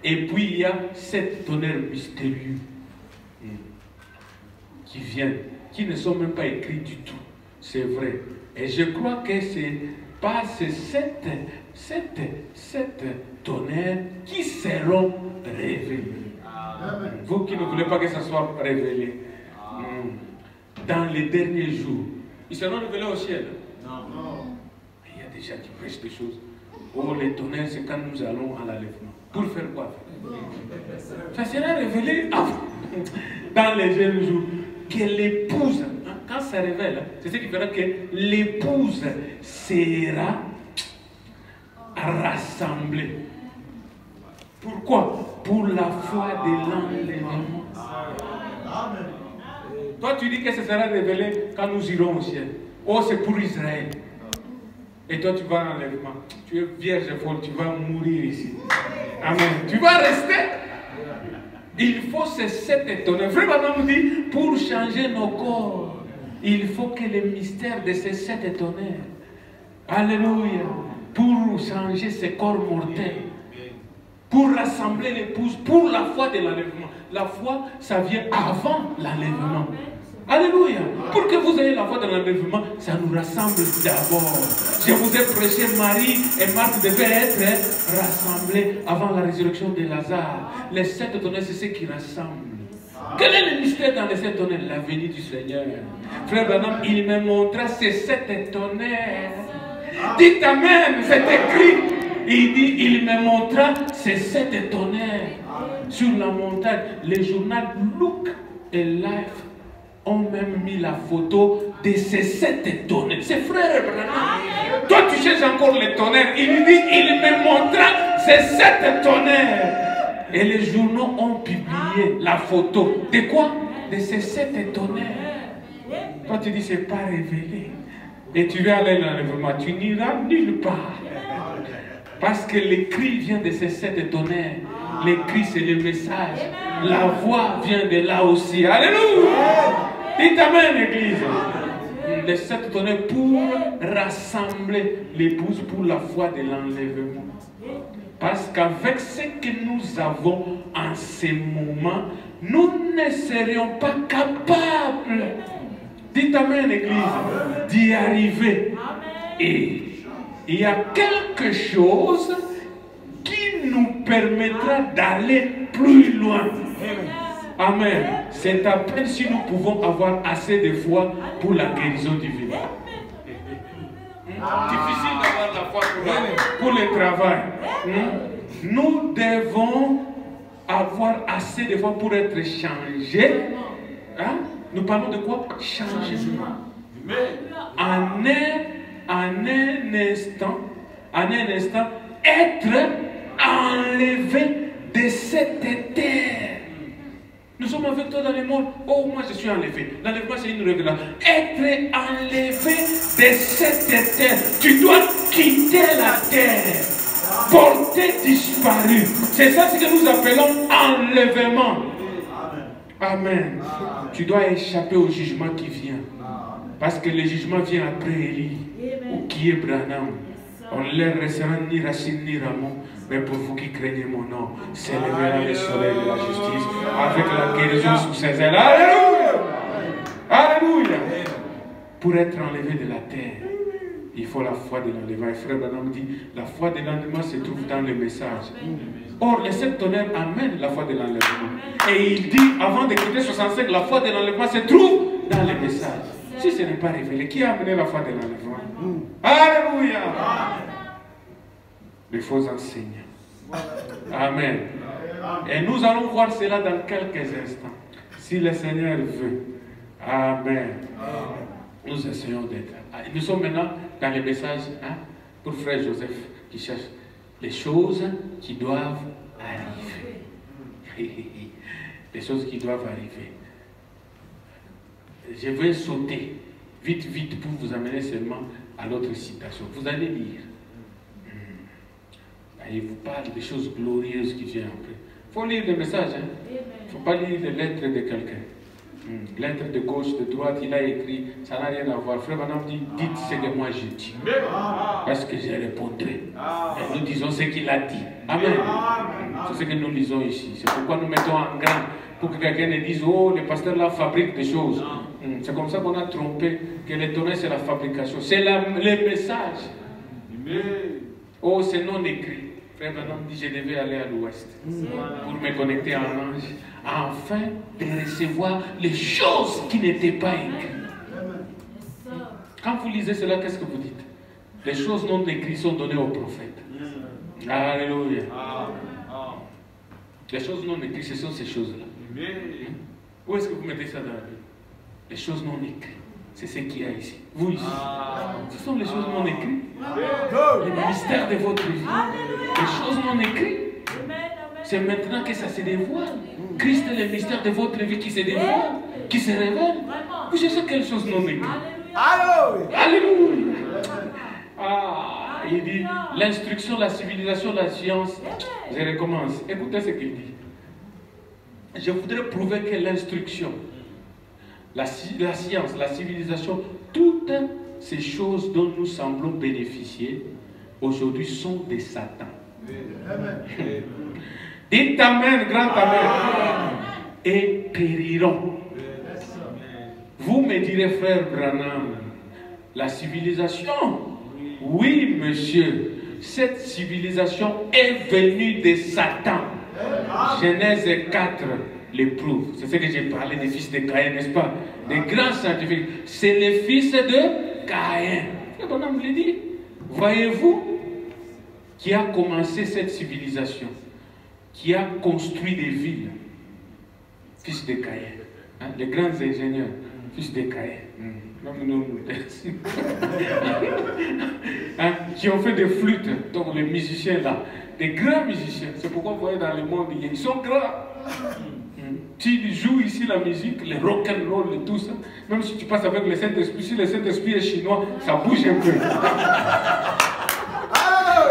Et puis il y a 7 tonnerres mystérieux qui viennent, qui ne sont même pas écrits du tout. C'est vrai. Et je crois que c'est pas ces 7 tonnerres qui seront révélés. Vous qui ne voulez pas que ça soit révélé. Dans les derniers jours, ils seront révélés au ciel. Il y a des gens qui prêchent des choses. Oh, les tonnerres, c'est quand nous allons à l'enlèvement. Pour faire quoi? Ça sera révélé dans les jeunes jours. Que l'épouse, quand ça révèle, c'est ce qui fera que l'épouse sera rassemblée. Pourquoi? Pour la foi de l'enlèvement. Toi, tu dis que ce sera révélé quand nous irons au ciel. Oh, c'est pour Israël. Et toi, tu vas à l'enlèvement. Tu es vierge folle, tu vas mourir ici. Amen. Tu vas rester. Il faut ces 7 tonnerres. Frère Branham nous dit, pour changer nos corps, il faut que le mystère de ces 7 tonnerres, alléluia, pour changer ces corps mortels, pour rassembler l'épouse, pour la foi de l'enlèvement. La foi, ça vient avant l'enlèvement. Alléluia. Pour que vous ayez la foi de l'enlèvement, ça nous rassemble d'abord. Je vous ai prêché, Marie et Marthe devaient être rassemblés avant la résurrection de Lazare. Les 7 tonnerres, c'est ce qui rassemble. Quel est le mystère dans les 7 tonnerres? La venue du Seigneur. Frère Branham, il me montra ces 7 tonnerres. Dites Amen, c'est écrit. Il dit, il me montra ces 7 tonnerres sur la montagne. Les journaux Look et Life ont même mis la photo de ces 7 tonnerres. C'est frère Branham. Toi, tu cherches encore les tonnerres. Il dit, il me montra ces 7 tonnerres. Et les journaux ont publié la photo. De quoi? De ces 7 tonnerres. Toi, tu dis, c'est pas révélé. Et tu vas aller à l'enlèvement. Tu n'iras nulle part. Parce que les cris viennent de ces 7 tonnerres. Les cris, c'est le message. La voix vient de là aussi. Alléluia. Dites amen, l'église. Les 7 tonnerres pour rassembler l'épouse pour la foi de l'enlèvement. Parce qu'avec ce que nous avons en ce moment, nous ne serions pas capables, dites amen, l'église, d'y arriver. Et il y a quelque chose qui nous permettra d'aller plus loin. Amen. C'est à peine si nous pouvons avoir assez de foi pour la guérison divine. Difficile d'avoir la foi pour le travail. Nous devons avoir assez de foi pour être changés. Hein? Nous parlons de quoi? Changement. En un instant, être enlevé de cette terre. Nous sommes avec toi dans le monde. Oh, moi je suis enlevé. L'enlèvement, c'est une révélation. Être enlevé de cette terre. Tu dois quitter la terre. Porter disparu. C'est ça ce que nous appelons enlèvement. Amen. Tu dois échapper au jugement qui vient. Parce que le jugement vient après Élie. Ou qui est Branham. On ne leur restera ni racine ni rameau. Mais pour vous qui craignez mon nom, s'élèvera le soleil de la justice avec la guérison sous ses ailes. Alléluia! Alléluia! Pour être enlevé de la terre, il faut la foi de l'enlèvement. Et frère Branham dit, la foi de l'enlèvement se trouve dans le message. Or, les 7 tonnerres amènent la foi de l'enlèvement. Et il dit, avant de quitter 65, la foi de l'enlèvement se trouve dans le message. Si ce n'est pas révélé, qui a amené la foi de l'enlèvement? Alléluia! Les faux enseignants. Amen. Et nous allons voir cela dans quelques instants. Si le Seigneur veut. Amen. Nous essayons d'être. Nous sommes maintenant dans les messages pour frère Joseph qui cherche les choses qui doivent arriver. Les choses qui doivent arriver. Je vais sauter vite, vite pour vous amener seulement à l'autre citation. Vous allez lire. Il vous parle des choses glorieuses qui viennent après. Il faut lire des messages. Il ne faut pas lire les lettres de quelqu'un. Lettres de gauche, de droite, il a écrit. Ça n'a rien à voir. Frère Branham dit, dites ce que moi je dis. Parce que je répondrai. Et nous disons ce qu'il a dit. Amen. C'est ce que nous lisons ici. C'est pourquoi nous mettons en grand. Pour que quelqu'un ne dise, oh, le pasteur là fabrique des choses. C'est comme ça qu'on a trompé que les tonnerres c'est la fabrication. C'est le message. Oh, c'est non écrit. Frère Branham dit, je devais aller à l'ouest pour me connecter à un ange, afin de recevoir les choses qui n'étaient pas écrites. Quand vous lisez cela, qu'est-ce que vous dites? Les choses non écrites sont données aux prophètes. Alléluia. Les choses non écrites, ce sont ces choses-là. Où est-ce que vous mettez ça dans la Bible? Les choses non écrites. C'est ce qu'il y a ici. Vous ici. Ce sont les choses non écrites. Les mystères de votre vie. Les choses non écrites. C'est maintenant que ça se dévoile. Christ est le mystère de votre vie qui se dévoile, qui se révèle. Vous cherchez quelque chose non écrit. Alléluia. Il dit l'instruction, la civilisation, la science. Je recommence. Écoutez ce qu'il dit. Je voudrais prouver que l'instruction, la science, la civilisation, toutes ces choses dont nous semblons bénéficier, aujourd'hui sont des Satan. Dites Amen, grand Amen. Et périront. Vous me direz, frère Branham, la civilisation, oui monsieur, cette civilisation est venue de Satan. Genèse 4 l'éprouve. C'est ce que j'ai parlé des fils de Caïn, n'est-ce pas? Des grands scientifiques. C'est les fils de Caïn. Le bonhomme l'a dit. Voyez-vous qui a commencé cette civilisation, qui a construit des villes, fils de Caïn. Hein? Les grands ingénieurs, fils de Caïn. Hein? Qui ont fait des flûtes, donc les musiciens là, des grands musiciens. C'est pourquoi vous voyez dans le monde, ils sont grands. Tu joues ici la musique, le rock'n'roll et tout ça. Même si tu passes avec le Saint-Esprit, si le Saint-Esprit est chinois, ça bouge un peu.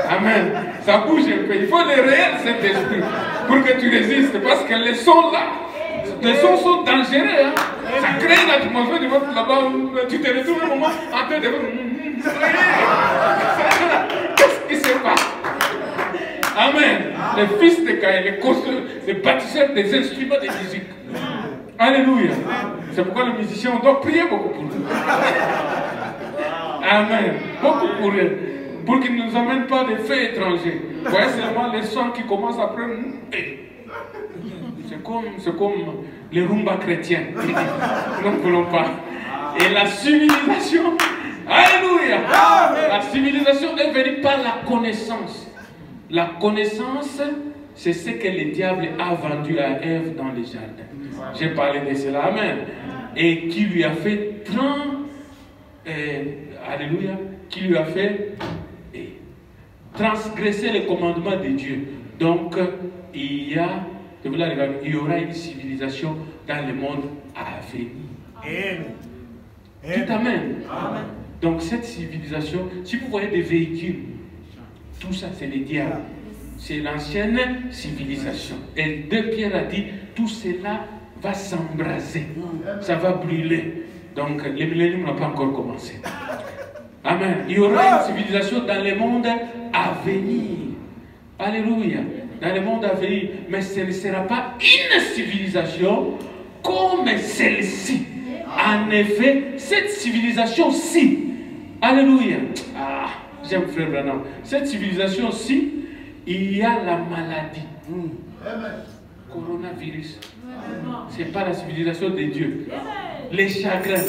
Amen. Ça bouge un peu. Il faut le réel Saint-Esprit pour que tu résistes. Parce que les sons là, les sons sont dangereux. Hein? Ça crée une atmosphère du monde là-bas où tu te retrouves un moment en train de... Qu'est-ce qui se passe? Amen. Les fils de Caïn, les bâtisseurs des instruments de musique. Alléluia. C'est pourquoi les musiciens, on doit prier beaucoup pour eux. Amen. Beaucoup pour eux. Pour qu'ils ne nous amènent pas des faits étrangers. Vous voyez seulement les sons qui commencent à prendre. C'est comme les rumba chrétiens. Nous ne voulons pas. Et la civilisation. Alléluia. La civilisation est venue par la connaissance. La connaissance, c'est ce que le diable a vendu à Ève dans les jardins. J'ai parlé de cela. Amen. Et qui lui a fait alléluia, qui lui a fait transgresser les commandements de Dieu. Donc, il y aura une civilisation dans le monde à venir. Tout amen. Donc, cette civilisation, si vous voyez des véhicules, tout ça, c'est le diable. C'est l'ancienne civilisation. Et 2 Pierre a dit, tout cela va s'embraser. Ça va brûler. Donc, le millénium n'a pas encore commencé. Amen. Il y aura une civilisation dans le monde à venir. Alléluia. Dans le monde à venir. Mais ce ne sera pas une civilisation comme celle-ci. En effet, cette civilisation-ci. Alléluia. Ah, j'aime frère Branham. Cette civilisation-ci, il y a la maladie. Coronavirus. Ce n'est pas la civilisation de Dieu. Les chagrins.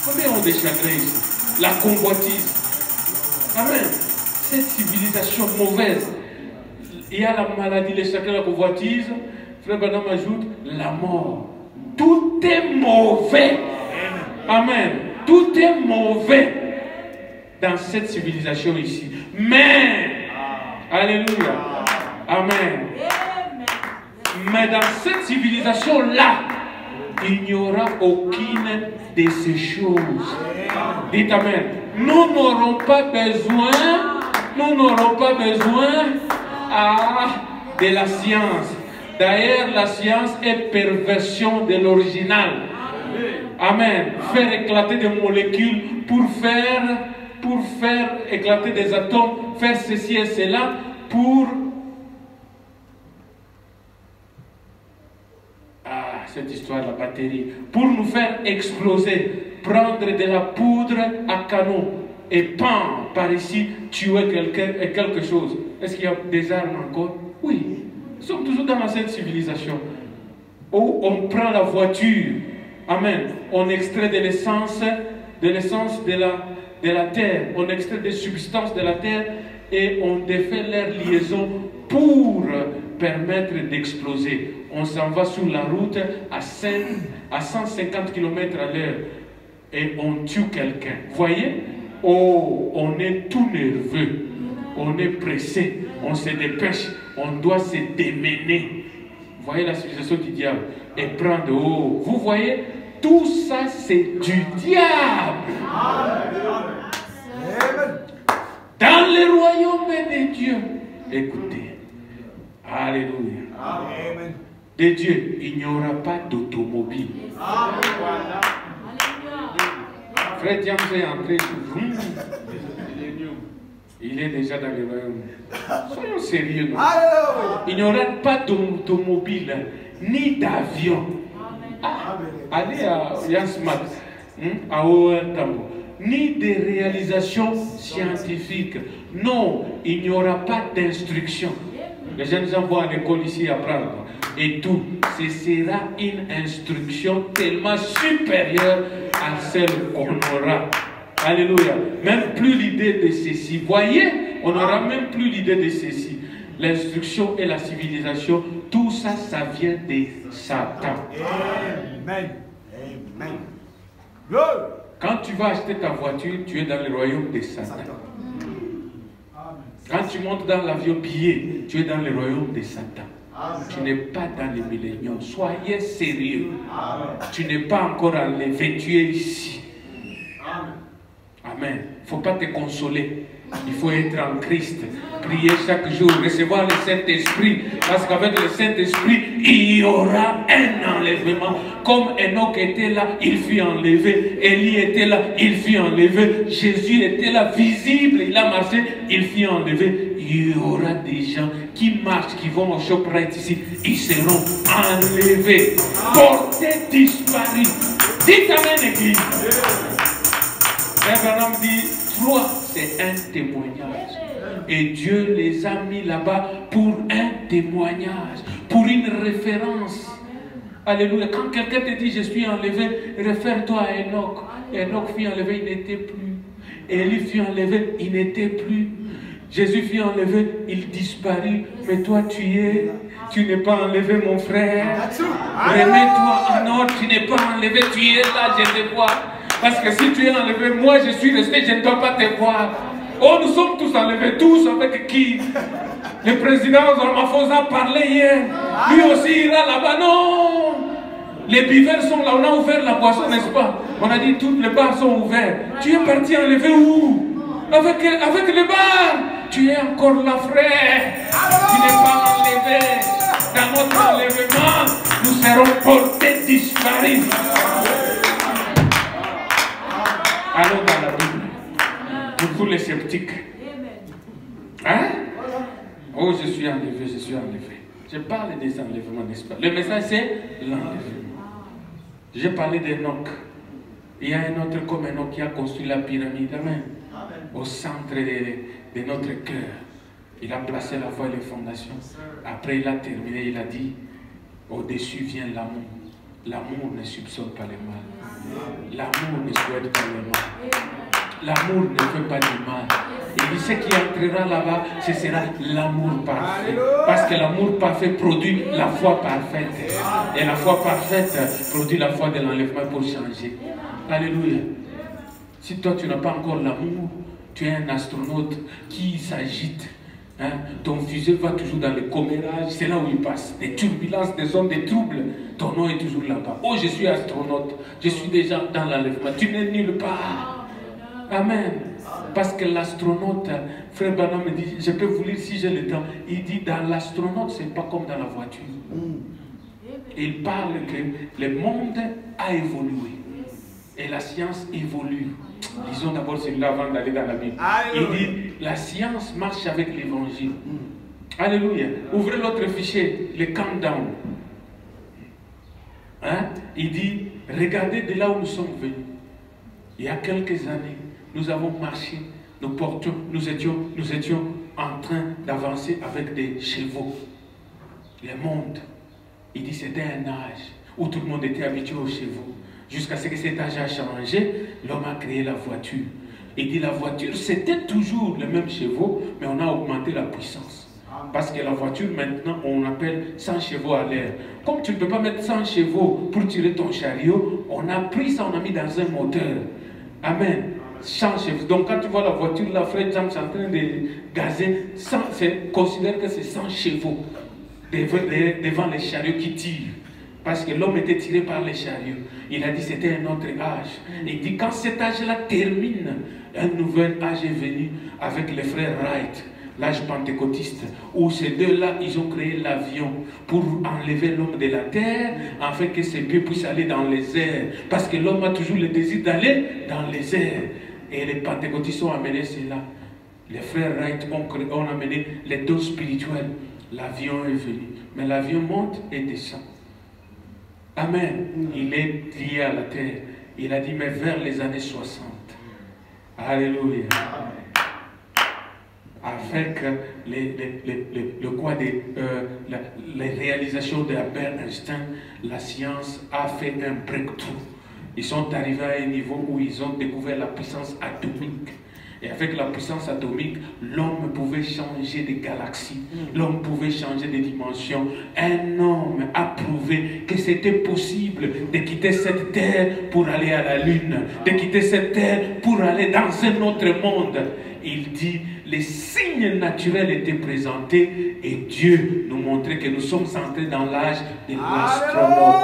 Combien ont des chagrins ici? La convoitise. Amen. Cette civilisation mauvaise. Il y a la maladie, les chagrins, la convoitise. Frère Branham ajoute la mort. Tout est mauvais. Amen. Tout est mauvais dans cette civilisation ici. Mais, alléluia. Amen. Mais dans cette civilisation-là, il n'y aura aucune de ces choses. Dites amen. Nous n'aurons pas besoin, de la science. D'ailleurs, la science est perversion de l'original. Amen. Faire éclater des molécules pour faire éclater des atomes, faire ceci et cela pour... cette histoire de la batterie, pour nous faire exploser, prendre de la poudre à canon et par ici, tuer quelqu'un et quelque chose. Est-ce qu'il y a des armes encore? Oui. Nous sommes toujours dans cette civilisation où on prend la voiture, amen, on extrait de l'essence de la terre, on extrait des substances de la terre et on défait leur liaison pour permettre d'exploser. On s'en va sur la route à 150 km à l'heure et on tue quelqu'un. Voyez? Oh, on est tout nerveux, on est pressé, on se dépêche, on doit se démener. Voyez la civilisation du diable et prendre oh, vous voyez? Tout ça c'est du diable. Dans le royaume de Dieu, écoutez, alléluia. Amen. De Dieu, il n'y aura pas d'automobile. Frère James est entré sur vous. Il est déjà dans le royaume. Soyons sérieux. Non? Il n'y aura pas d'automobile, ni d'avion. Allez à Yansmat, à Ouattambo. Ni de réalisations scientifiques. Non, il n'y aura pas d'instruction. Les jeunes gens vont à l'école ici apprendre. Et tout, ce sera une instruction tellement supérieure à celle qu'on aura. Alléluia. Même plus l'idée de ceci. Voyez, on n'aura même plus l'idée de ceci. L'instruction et la civilisation, tout ça, ça vient de Satan. Amen. Amen. Quand tu vas acheter ta voiture, tu es dans le royaume de Satan. Quand tu montes dans l'avion billet, tu es dans le royaume de Satan. Tu n'es pas dans le millénium. Soyez sérieux. Tu n'es pas encore enlevé, tu es ici. Amen. Il ne faut pas te consoler. Il faut être en Christ. Prier chaque jour, recevoir le Saint-Esprit. Parce qu'avec le Saint-Esprit, il y aura un enlèvement. Comme Enoch était là, il fut enlevé. Élie était là, il fut enlevé. Jésus était là, visible, il a marché, il fut enlevé. Il y aura des gens qui marchent, qui vont au ShopRite ici, ils seront enlevés, portés, disparus. Dites amen, Église. Frère Branham dit, 3, c'est un témoignage. Et Dieu les a mis là-bas pour un témoignage, pour une référence. Alléluia. Quand quelqu'un te dit, je suis enlevé, réfère-toi à Enoch. Enoch fut enlevé, il n'était plus. Élie fut enlevé, il n'était plus. Jésus fut enlevé, il disparut. Mais toi, tu n'es pas enlevé, mon frère. Remets-toi en ordre, tu n'es pas enlevé, tu es là, je te vois. Parce que si tu es enlevé, moi je suis resté, je ne dois pas te voir. Oh, nous sommes tous enlevés, tous avec qui? Le président Ramaphosa parlait hier. Lui aussi ira là-bas. Non! Les buveurs sont là, on a ouvert la boisson, n'est-ce pas? On a dit toutes les bars sont ouverts. Tu es parti enlever où? Avec les bars. Tu es encore là, frère. Tu n'es pas enlevé. Dans notre enlèvement, nous serons portés disparus. Allons dans la Bible. Pour tous les sceptiques. Hein? Oh, je suis enlevé, je suis enlevé. Je parle des enlèvements, n'est-ce pas? Le message, c'est l'enlèvement. J'ai parlé d'Enoch. Il y a un autre comme Enoch qui a construit la pyramide. Amen. Au centre de notre cœur. Il a placé la foi et les fondations. Après, il a terminé, il a dit, au-dessus vient l'amour. L'amour ne soupçonne pas le mal. L'amour ne souhaite pas le mal. L'amour ne fait pas du mal. Il dit, ce qui entrera là-bas, ce sera l'amour parfait. Parce que l'amour parfait produit la foi parfaite. Et la foi parfaite produit la foi de l'enlèvement pour changer. Alléluia. Si toi, tu n'as pas encore l'amour, tu es un astronaute qui s'agite. Hein? Ton fusée va toujours dans le commérage, c'est là où il passe. Des turbulences, des zones, des troubles. Ton nom est toujours là-bas. Oh, je suis astronaute. Je suis déjà dans l'enlèvement. Tu n'es nulle part. Amen. Parce que l'astronaute, frère Branham me dit, je peux vous lire si j'ai le temps. Il dit, dans l'astronaute, ce n'est pas comme dans la voiture. Il parle que le monde a évolué. Et la science évolue. Disons d'abord celui-là avant d'aller dans la Bible. Il dit, la science marche avec l'évangile. Alléluia. Ouvrez l'autre fichier, le countdown. Hein? Il dit, regardez de là où nous sommes venus. Il y a quelques années, nous avons marché, nous étions en train d'avancer avec des chevaux. Le monde, il dit, c'était un âge où tout le monde était habitué aux chevaux. Jusqu'à ce que cet âge a changé, l'homme a créé la voiture. Il dit la voiture, c'était toujours les mêmes chevaux, mais on a augmenté la puissance. Parce que la voiture, maintenant, on appelle 100 chevaux à l'heure. Comme tu ne peux pas mettre 100 chevaux pour tirer ton chariot, on a pris ça, on a mis dans un moteur. Amen. 100 chevaux. Donc quand tu vois la voiture, là, Fred James est en train de gazer, considère que c'est 100 chevaux devant les chariots qui tirent. Parce que l'homme était tiré par les chariots. Il a dit que c'était un autre âge. Il dit quand cet âge-là termine, un nouvel âge est venu avec les frères Wright, l'âge pentecôtiste, où ces deux-là, ils ont créé l'avion pour enlever l'homme de la terre, afin que ses pieds puissent aller dans les airs. Parce que l'homme a toujours le désir d'aller dans les airs. Et les pentecôtistes ont amené cela. Les frères Wright ont amené les dons spirituels. L'avion est venu. Mais l'avion monte et descend. Amen. Il est lié à la terre. Il a dit, mais vers les années 60. Alléluia. Avec les réalisations d'Albert Einstein, la science a fait un breakthrough. Ils sont arrivés à un niveau où ils ont découvert la puissance atomique. Et avec la puissance atomique, l'homme pouvait changer de galaxies. L'homme pouvait changer de dimensions. Un homme a prouvé que c'était possible de quitter cette terre pour aller à la lune. De quitter cette terre pour aller dans un autre monde. Il dit, les signes naturels étaient présentés et Dieu nous montrait que nous sommes entrés dans l'âge de l'astronaute.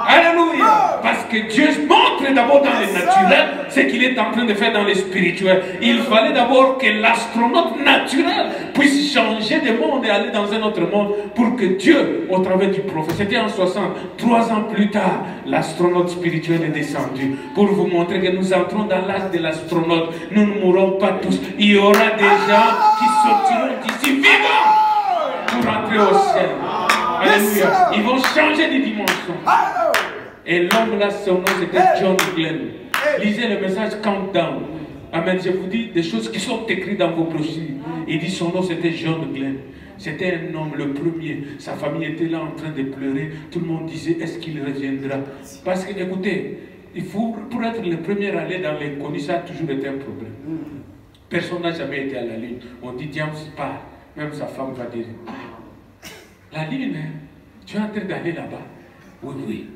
Alléluia. Parce que Dieu montre d'abord dans le naturel ce qu'il est en train de faire dans le spirituel. Il fallait d'abord que l'astronaute naturel puisse changer de monde et aller dans un autre monde pour que Dieu, au travers du prophète, c'était en 60, 3 ans plus tard, l'astronaute spirituel est descendu pour vous montrer que nous entrons dans l'âge de l'astronaute. Nous ne mourrons pas tous. Il y aura des gens qui sortiront d'ici vivants pour entrer au ciel. Alléluia. Ils vont changer de dimension. Et l'homme là, son nom c'était John Glenn. Lisez le message Countdown. Amen. Je vous dis des choses qui sont écrites dans vos brochures. Il dit son nom c'était John Glenn. C'était un homme, le premier. Sa famille était là en train de pleurer. Tout le monde disait, est-ce qu'il reviendra? Parce que, écoutez, il faut, pour être le premier à aller dans l'inconnu, ça a toujours été un problème. Personne n'a jamais été à la Lune. On dit, James part. Même sa femme va dire, la Lune, hein, tu es en train d'aller là-bas? Oui, oui.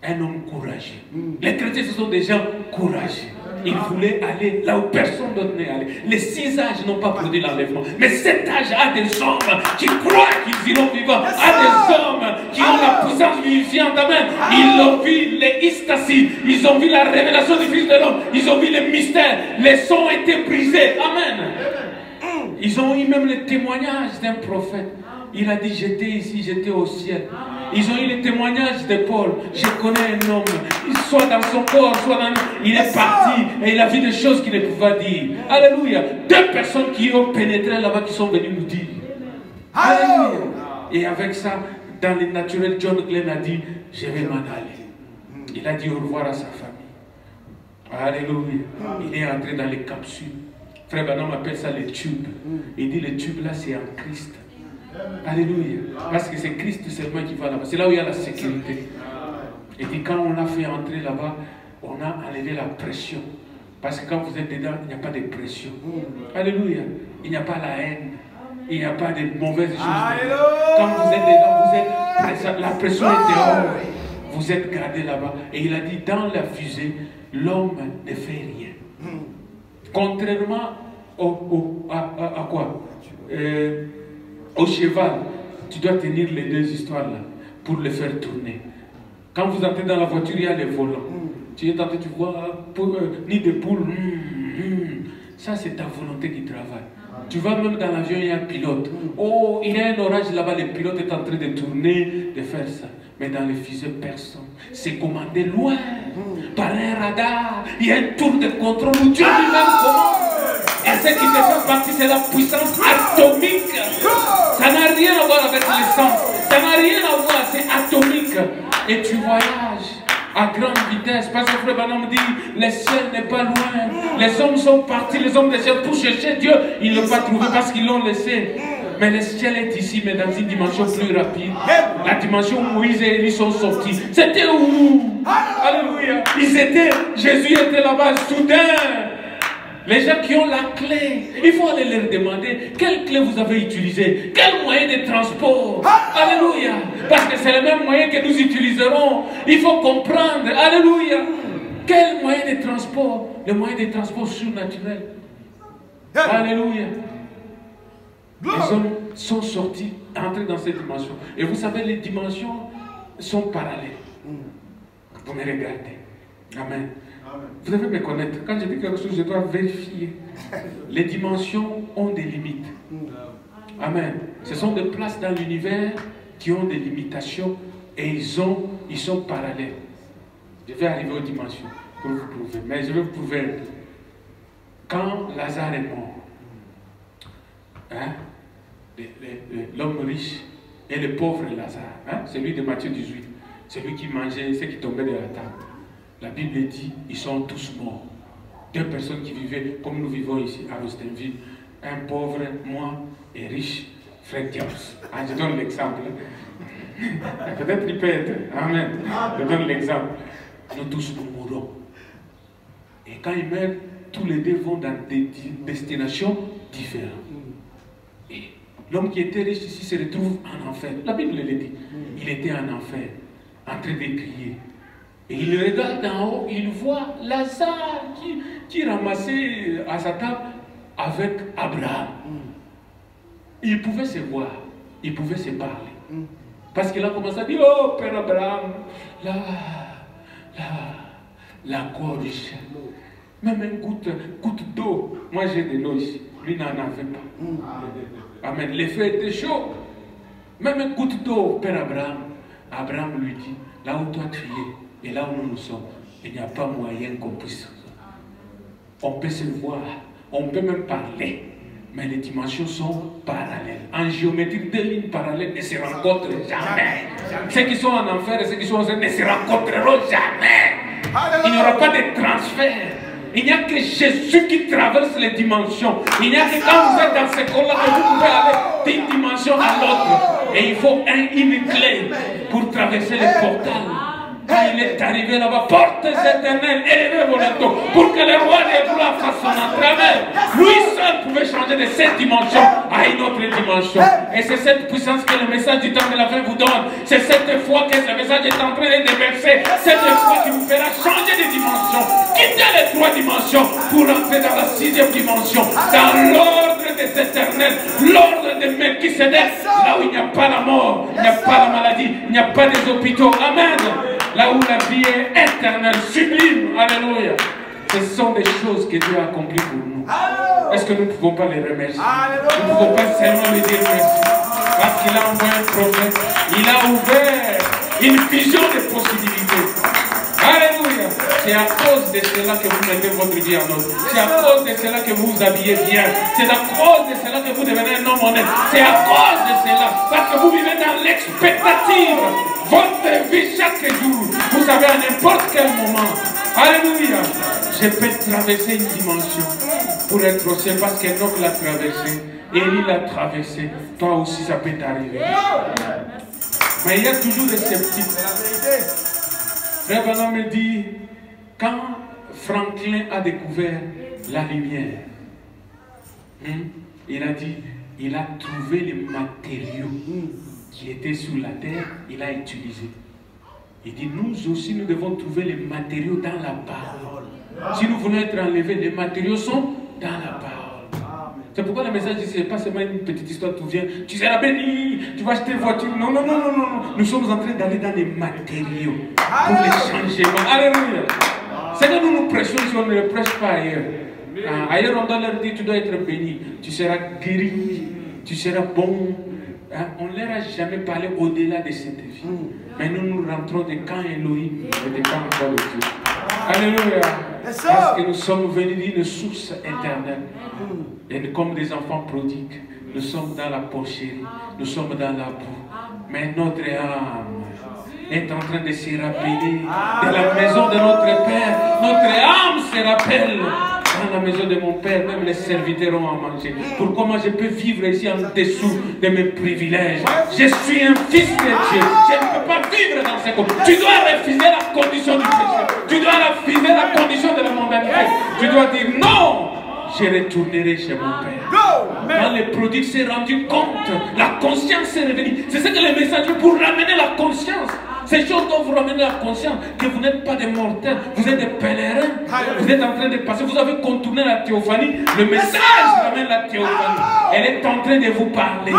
Un homme courageux. Les chrétiens, ce sont des gens courageux. Ils voulaient aller là où personne d'autre n'est allé. Les 6 âges n'ont pas produit l'enlèvement. Mais cet âge a des hommes qui croient qu'ils iront vivants. A des hommes qui ont la puissance vivifiante. Amen. Ils ont vu les Istasis. Ils ont vu la révélation du Fils de l'homme. Ils ont vu les mystères. Les sons ont été brisés. Amen. Ils ont eu même le témoignage d'un prophète. Il a dit, j'étais ici, j'étais au ciel. Ils ont eu le témoignage de Paul. Je connais un homme, soit dans son corps, soit dans... Il est parti et il a vu des choses qu'il ne pouvait pas dire. Alléluia. 2 personnes qui ont pénétré là-bas qui sont venues nous dire. Alléluia. Et avec ça, dans le naturel, John Glenn a dit, je vais m'en aller. Il a dit au revoir à sa famille. Alléluia. Il est entré dans les capsules. Frère Branham appelle ça les tubes. Il dit, les tubes là, c'est en Christ. Alléluia. Parce que c'est Christ seulement qui va là-bas. C'est là où il y a la sécurité. Et puis quand on l'a fait entrer là-bas, on a enlevé la pression. Parce que quand vous êtes dedans, il n'y a pas de pression. Alléluia. Il n'y a pas la haine. Il n'y a pas de mauvaises choses. Quand vous êtes dedans, la pression est dehors. Vous êtes gardé là-bas. Et il a dit, dans la fusée, l'homme ne fait rien. Contrairement à quoi? Au cheval, tu dois tenir les 2 histoires là pour le faire tourner. Quand vous entrez dans la voiture, il y a les volants. Tu es en train, tu vois, ni de poule. Ça, c'est ta volonté qui travaille. Tu vas même dans l'avion, il y a un pilote. Oh, il y a un orage là-bas, le pilote est en train de tourner, de faire ça. Mais dans les fusées, personne. C'est commandé loin, par un radar. Il y a un tour de contrôle où Dieu lui-même commande. Et ce qui te fait partie, c'est la puissance atomique. Ça n'a rien à voir avec l'essence. Ça n'a rien à voir, c'est atomique. Et tu voyages à grande vitesse. Parce que Frère Branham dit, le ciel n'est pas loin. Les hommes sont partis, les hommes des ciels, pour chercher Dieu. Ils ne l'ont pas trouvé parce qu'ils l'ont laissé. Mais le ciel est ici, mais dans une dimension plus rapide. La dimension où Moïse et Élie sont sortis. C'était où? Alléluia. Jésus était là-bas, soudain. Les gens qui ont la clé, il faut aller leur demander quelle clé vous avez utilisée, quel moyen de transport. Alléluia. Parce que c'est le même moyen que nous utiliserons. Il faut comprendre. Alléluia. Quel moyen de transport? Le moyen de transport surnaturel. Alléluia. Les hommes sont sortis, entrés dans cette dimension. Et vous savez, les dimensions sont parallèles. Vous me regardez. Amen. Vous devez me connaître. Quand je dis quelque chose, je dois vérifier. Les dimensions ont des limites. Amen. Ce sont des places dans l'univers qui ont des limitations et ils sont parallèles. Je vais arriver aux dimensions pour vous prouver. Mais je vais vous prouver un peu. Quand Lazare est mort, hein, l'homme riche et le pauvre Lazare, hein, celui de Matthieu 18, celui qui mangeait, ceux qui tombaient de la table. La Bible dit, ils sont tous morts. 2 personnes qui vivaient comme nous vivons ici à Austinville. Un pauvre, moi, et riche, Fred James. Ah, je donne l'exemple. Peut-être il peut être. Amen. Je donne l'exemple. Nous tous nous mourrons. Et quand ils meurent, tous les 2 vont dans des destinations différentes. Et l'homme qui était riche ici se retrouve en enfer. La Bible le dit. Il était en enfer, en train de crier. Et il regarde en haut, il voit Lazare qui ramassait à sa table avec Abraham. Il pouvait se voir, il pouvait se parler. Parce qu'il a commencé à dire, oh Père Abraham, la gorge, même une goutte d'eau. Moi j'ai de l'eau ici, lui n'en avait pas. Amen. Les feux étaient chauds. Même une goutte d'eau, Père Abraham. Abraham lui dit, là où toi tu es et là où nous sommes, il n'y a pas moyen qu'on puisse. On peut se voir, on peut même parler. Mais les dimensions sont parallèles. En géométrie, deux lignes parallèles ne se rencontrent jamais. Ceux qui sont en enfer et ceux qui sont en enfer ne se rencontreront jamais. Il n'y aura pas de transfert. Il n'y a que Jésus qui traverse les dimensions. Il n'y a que quand vous êtes dans ce corps-là que vous pouvez aller d'une dimension à l'autre. Et il faut une clé pour traverser le portal. Quand il est arrivé là-bas, portes éternelles, élevez vos lettres pour que le roi des gloires fasse son entrée. Lui seul pouvait changer de cette dimension à une autre dimension. Et c'est cette puissance que le message du temps de la fin vous donne. C'est cette foi que ce message est en train de déverser. Cette foi qui vous fera changer de dimension. Quitter les trois dimensions pour entrer dans la sixième dimension. Dans l'ordre des éternels, l'ordre des Melchisédek. Là où il n'y a pas la mort, il n'y a pas la maladie, il n'y a pas des hôpitaux. Amen. Là où la vie est éternelle, sublime. Alléluia. Ce sont des choses que Dieu a accomplies pour nous. Est-ce que nous ne pouvons pas les remercier? Nous ne pouvons pas seulement lui dire merci. Parce qu'il a envoyé un prophète. Il a ouvert une vision de possibilités. Alléluia. C'est à cause de cela que vous mettez votre vie en ordre. C'est à cause de cela que vous vous habillez bien. C'est à cause de cela que vous devenez un homme honnête. C'est à cause de cela. Parce que vous vivez dans l'expectative. Votre vie chaque jour. Vous savez à n'importe quel moment. Alléluia. Je peux traverser une dimension pour être au ciel parce qu'Enoch l'a traversé. Élie l'a traversé. Toi aussi ça peut t'arriver. Mais il y a toujours des sceptiques. Frère Branham me dit, quand Franklin a découvert la lumière, il a dit, il a trouvé les matériaux qui étaient sur la terre, il a utilisé. Il dit, nous aussi, nous devons trouver les matériaux dans la parole. Si nous voulons être enlevés, les matériaux sont dans la parole. C'est pourquoi le message dit, ce n'est pas seulement une petite histoire, tu viens, tu seras béni, tu vas acheter une voiture. Non, non, non, non, non. Nous sommes en train d'aller dans les matériaux pour les changements. Alléluia. C'est que nous nous prêchons si on ne le prêche pas ailleurs. Ailleurs, on doit leur dire, tu dois être béni, tu seras guéri, tu seras bon. On ne leur a jamais parlé au-delà de cette vie. Mais nous nous rentrons de quand Elohim et de quand encore de Dieu. Alléluia. Parce que nous sommes venus d'une source éternelle. Et comme des enfants prodigues, nous sommes dans la porcherie, nous sommes dans la boue. Mais notre âme est en train de se rappeler de la maison de notre Père. Notre âme se rappelle. Dans la maison de mon Père, même les serviteurs ont à manger. Pourquoi moi je peux vivre ici en dessous de mes privilèges? Je suis un fils de Dieu. Je ne peux pas vivre dans ces conditions. Tu dois refuser la condition du péché. Tu dois refuser la condition de la mondanité. Tu dois dire non. Je retournerai chez mon Père. Quand le prodigue s'est rendu compte, la conscience s'est réveillée. C'est ce que le message dit pour ramener la conscience. Ces choses dont vous ramenez la conscience, que vous n'êtes pas des mortels, vous êtes des pèlerins, vous êtes en train de passer, vous avez contourné la théophanie, le message ramène la théophanie, elle est en train de vous parler.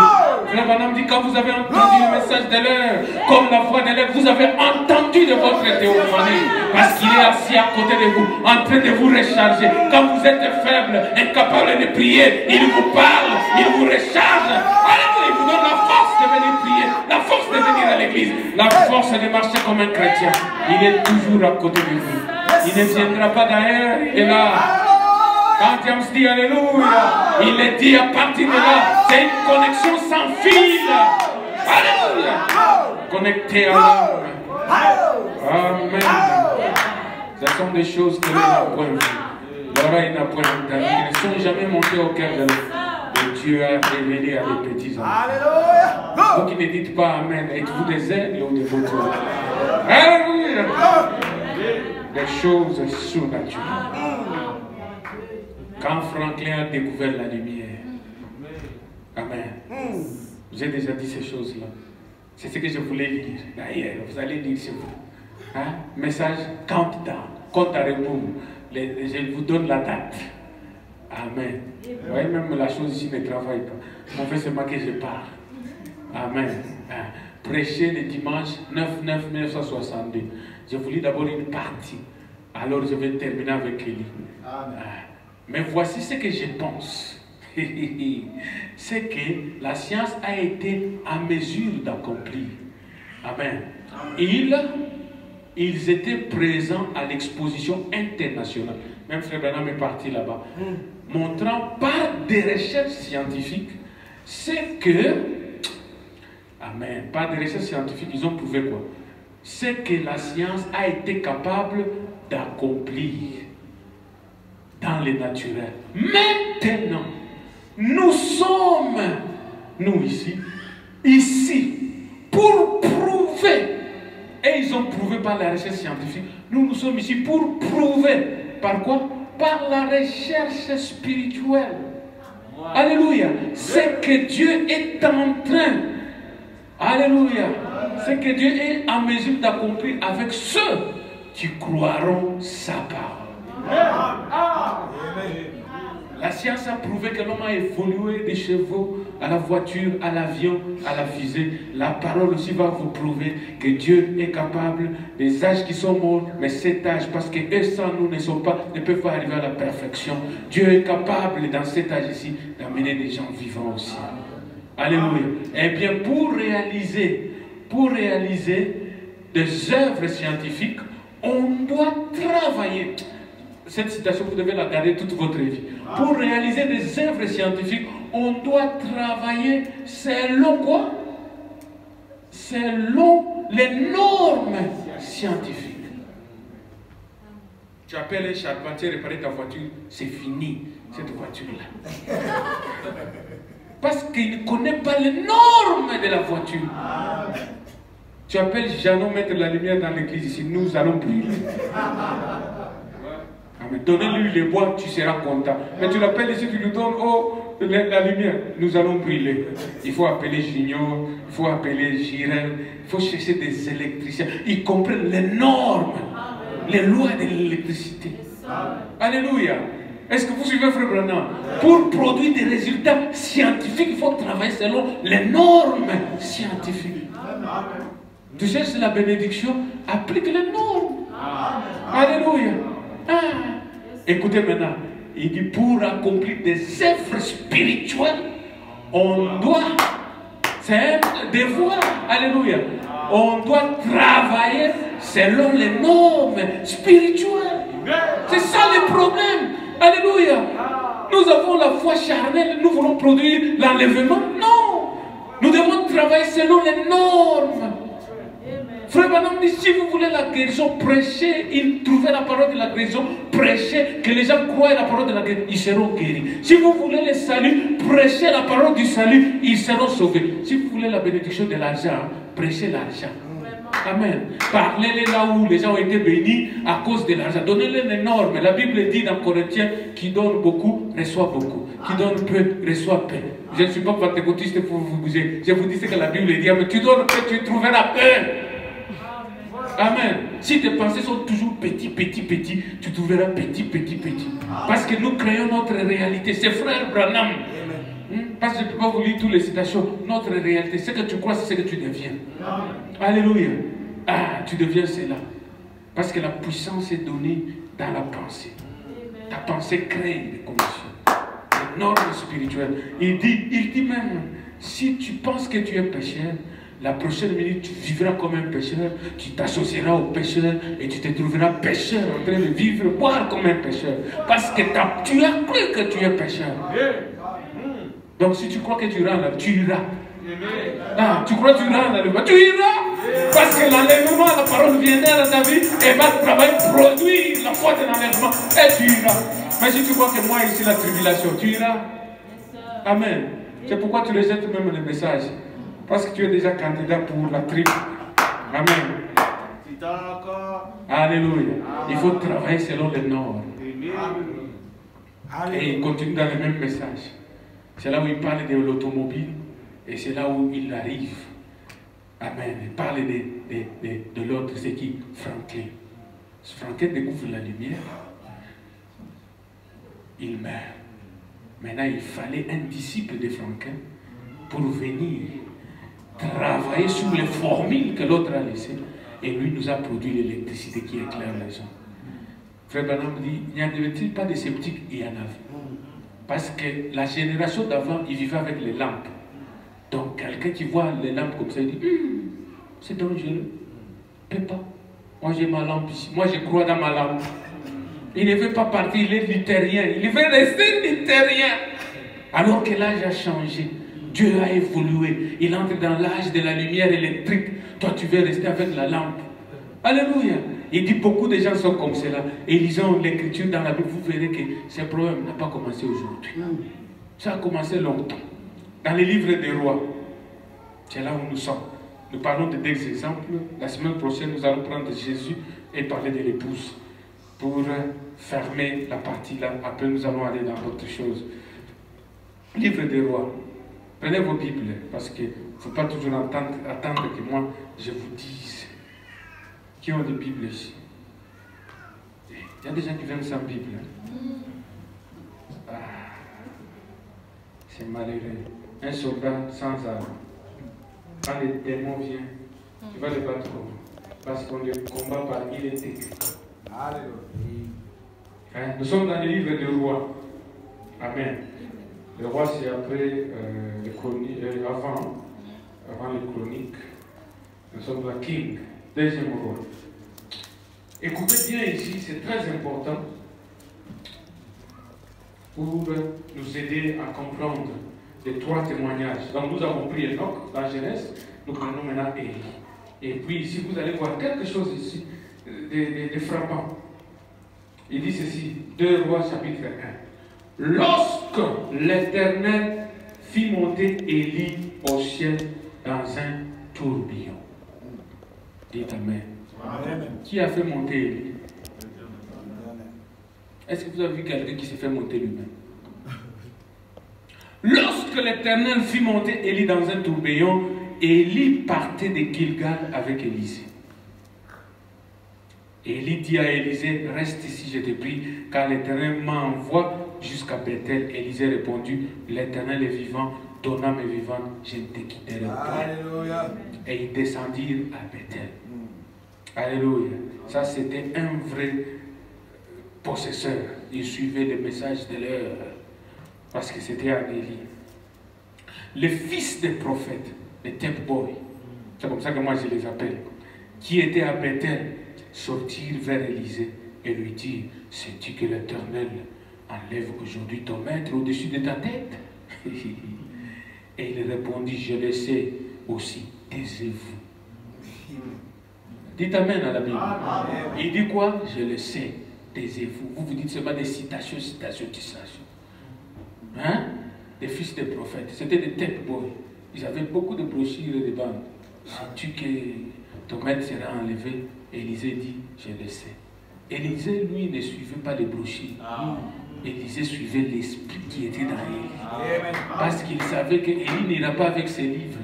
Frère Branham dit, quand vous avez entendu le message de l'heure, comme la voix de l'heure, vous avez entendu de votre théophanie, parce qu'il est assis à côté de vous, en train de vous recharger. Quand vous êtes faible, incapable de prier, il vous parle, il vous recharge. Alléluia, il vous donne la force de venir prier, la force de venir à l'église, la force de marcher comme un chrétien. Il est toujours à côté de vous. Il ne viendra pas d'ailleurs. Et là, quand James dit Alléluia, il le dit à partir de là. C'est une connexion sans fil. Alléluia. Connecté à l'âme. Amen. Ce sont des choses que l'on n'a point vues. L'oreille n'a point entendu, qui ne sont jamais montées au cœur de l'homme. Et Dieu a révélé à des petits enfants. Alléluia. Vous qui ne dites pas Amen, êtes-vous des aigles ou des vautours? Alléluia. Des choses surnaturelles. Quand Franklin a découvert la lumière, Amen. J'ai déjà dit ces choses-là. C'est ce que je voulais lire. D'ailleurs, vous allez lire chez vous. Hein? Message countdown. Compte à rebours. Je vous donne la date. Amen. Vous voyez, même la chose ici ne travaille pas. On fait seulement que je parle. Amen. prêché le dimanche 9/9/1962. J'ai voulu d'abord une partie. Alors je vais terminer avec Élie. Mais voici ce que je pense. C'est que la science a été à mesure d'accomplir. Amen. Ils étaient présents à l'exposition internationale. Même Frère Branham est parti là-bas. Montrant par des recherches scientifiques, c'est que, amen, par des recherches scientifiques, ils ont prouvé quoi? C'est que la science a été capable d'accomplir dans le naturel. Maintenant, nous sommes, nous ici, pour prouver, et ils ont prouvé par la recherche scientifique, nous sommes ici pour prouver, par quoi? Par la recherche spirituelle. Alléluia. C'est que Dieu est en train, alléluia, c'est que Dieu est en mesure d'accomplir avec ceux qui croiront sa parole. La science a prouvé que l'homme a évolué des chevaux à la voiture, à l'avion, à la fusée. La parole aussi va vous prouver que Dieu est capable des âges qui sont morts, mais cet âge, parce que eux sans nous ne peuvent pas arriver à la perfection. Dieu est capable dans cet âge ici d'amener des gens vivants aussi. Alléluia. Eh bien, pour réaliser des œuvres scientifiques, on doit travailler. Cette citation, vous devez la garder toute votre vie. Pour réaliser des œuvres scientifiques, on doit travailler selon quoi? Selon les normes scientifiques. Tu appelles un charpentier réparer ta voiture, c'est fini, cette voiture-là. Parce qu'il ne connaît pas les normes de la voiture. Tu appelles Jeannot mettre la lumière dans l'église ici, nous allons brûler. Donnez-lui les bois, tu seras content. Mais tu l'appelles ici, tu lui donnes la lumière. Nous allons brûler. Il faut appeler Junior, il faut appeler Jirel, il faut chercher des électriciens. Ils comprennent les normes, les lois de l'électricité. Alléluia. Est-ce que vous suivez Frère Branham? Pour produire des résultats scientifiques, il faut travailler selon les normes scientifiques. Tu cherches la bénédiction, applique les normes. Alléluia. Écoutez maintenant, il dit pour accomplir des œuvres spirituelles, on doit, c'est un devoir, alléluia, on doit travailler selon les normes spirituelles. C'est ça le problème, alléluia. Nous avons la foi charnelle, nous voulons produire l'enlèvement. Non, nous devons travailler selon les normes. Frère Branham dit, si vous voulez la guérison, prêchez, trouvez la parole de la guérison, prêchez, que les gens croient la parole de la guérison, ils seront guéris. Si vous voulez le salut, prêchez la parole du salut, ils seront sauvés. Si vous voulez la bénédiction de l'argent, prêchez l'argent. Amen. Parlez-les là où les gens ont été bénis à cause de l'argent. Donnez-les les normes. La Bible dit dans Corinthiens, qui donne beaucoup, reçoit beaucoup. Qui donne peu, reçoit peu. Je ne suis pas pentecôtiste pour vous bouger. Je vous dis ce que la Bible dit, mais tu donnes peu, tu trouveras peu. Amen. Si tes pensées sont toujours petits, tu trouveras petit. Parce que nous créons notre réalité. C'est Frère Branham. Parce que je ne peux pas vous lire toutes les citations. Notre réalité, ce que tu crois, c'est ce que tu deviens. Alléluia. Tu deviens cela. Parce que la puissance est donnée dans la pensée. Ta pensée crée des conditions. Des normes spirituelles. Il dit même, si tu penses que tu es pécheur, la prochaine minute, tu vivras comme un pécheur, tu t'associeras au pécheur et tu te trouveras pécheur en train de vivre, boire comme un pécheur. Parce que tu as cru que tu es pécheur. Donc si tu crois que tu iras là, tu iras. Tu crois que tu iras là, tu iras. Parce que l'enlèvement, la parole viendra dans ta vie et va travailler, produire la foi de l'enlèvement et tu iras. Mais si tu crois que moi ici la tribulation, tu iras. Amen. C'est pourquoi tu rejettes même les messages. Parce que tu es déjà candidat pour la tribu. Amen. Alléluia. Il faut travailler selon les normes. Et il continue dans le même message. C'est là où il parle de l'automobile. Et c'est là où il arrive. Amen. Il parle de l'autre, c'est qui? Franklin. Franklin découvre la lumière. Il meurt. Maintenant, il fallait un disciple de Franklin pour venir travaillé sur les formules que l'autre a laissées. Et lui nous a produit l'électricité qui éclaire les gens. Frère Branham dit, n'y avait-il pas de sceptiques? Il y en avait. Parce que la génération d'avant, ils vivaient avec les lampes. Donc quelqu'un qui voit les lampes comme ça, il dit, c'est dangereux. Je ne peux pas. Moi j'ai ma lampe ici. Moi je crois dans ma lampe. Il ne veut pas partir, il est luthérien. Il veut rester luthérien. Alors que l'âge a changé. Dieu a évolué. Il entre dans l'âge de la lumière électrique. Toi tu veux rester avec la lampe. Alléluia. Il dit beaucoup de gens sont comme cela. Et lisant l'écriture dans la Bible, vous verrez que ce problème n'a pas commencé aujourd'hui. Ça a commencé longtemps. Dans les livres des rois. C'est là où nous sommes. Nous parlons de deux exemples. La semaine prochaine, nous allons prendre Jésus et parler de l'épouse. Pour fermer la partie là. Après, nous allons aller dans d'autres choses. Livre des rois. Prenez vos Bibles. Parce qu'il ne faut pas toujours attendre que moi, je vous dise. Qui ont des Bibles ici? Il y a des gens qui viennent sans Bible. Ah, c'est malheureux. Un soldat sans arme. Quand les démons viennent, tu vas les battre comment? Parce qu'on ne combat pas, il est écrit. Hein? Nous sommes dans le livre des rois. Amen. Le roi, c'est après les chroniques, avant les chroniques. Nous sommes dans King, deuxième roi. Écoutez bien ici, c'est très important pour nous aider à comprendre les trois témoignages. Donc nous avons pris Enoch, la Genèse, nous prenons maintenant Élie. Et puis ici, vous allez voir quelque chose ici de frappant. Il dit ceci, 2 Rois chapitre 1. Lorsque l'Éternel fit monter Élie au ciel dans un tourbillon. Dites Amen. Amen. Qui a fait monter Élie? Est-ce que vous avez vu quelqu'un qui s'est fait monter lui-même? Lorsque l'Éternel fit monter Élie dans un tourbillon, Élie partait de Gilgal avec Élisée. Élie dit à Élisée, reste ici, je te prie, car l'Éternel m'envoie jusqu'à Bethel. Élisée répondit, l'Éternel est vivant, ton âme est vivante, je ne te quitterai pas. Et ils descendirent à Bethel. Alléluia. Ça, c'était un vrai possesseur. Il suivait les messages de l'heure. Parce que c'était un Élie. Les fils des prophètes, les Tep Boys, c'est comme ça que moi je les appelle, qui étaient à Bethel, sortirent vers Élisée et lui dirent, sais-tu que l'Éternel enlève aujourd'hui ton maître au-dessus de ta tête? Et il répondit, je le sais aussi, taisez-vous. Dites Amen à la Bible. Amen. Il dit quoi? Je le sais, taisez-vous. Vous vous dites seulement des citations. Hein? Des fils des prophètes. C'était des tête boys. Ils avaient beaucoup de brochures et de bandes. Sais-tu que ton maître sera enlevé? Élisée dit, je le sais. Élisée, lui, ne suivait pas les brochures. Élisée suivait l'esprit qui était dans Élie. Parce qu'il savait qu'Élie n'ira pas avec ses livres.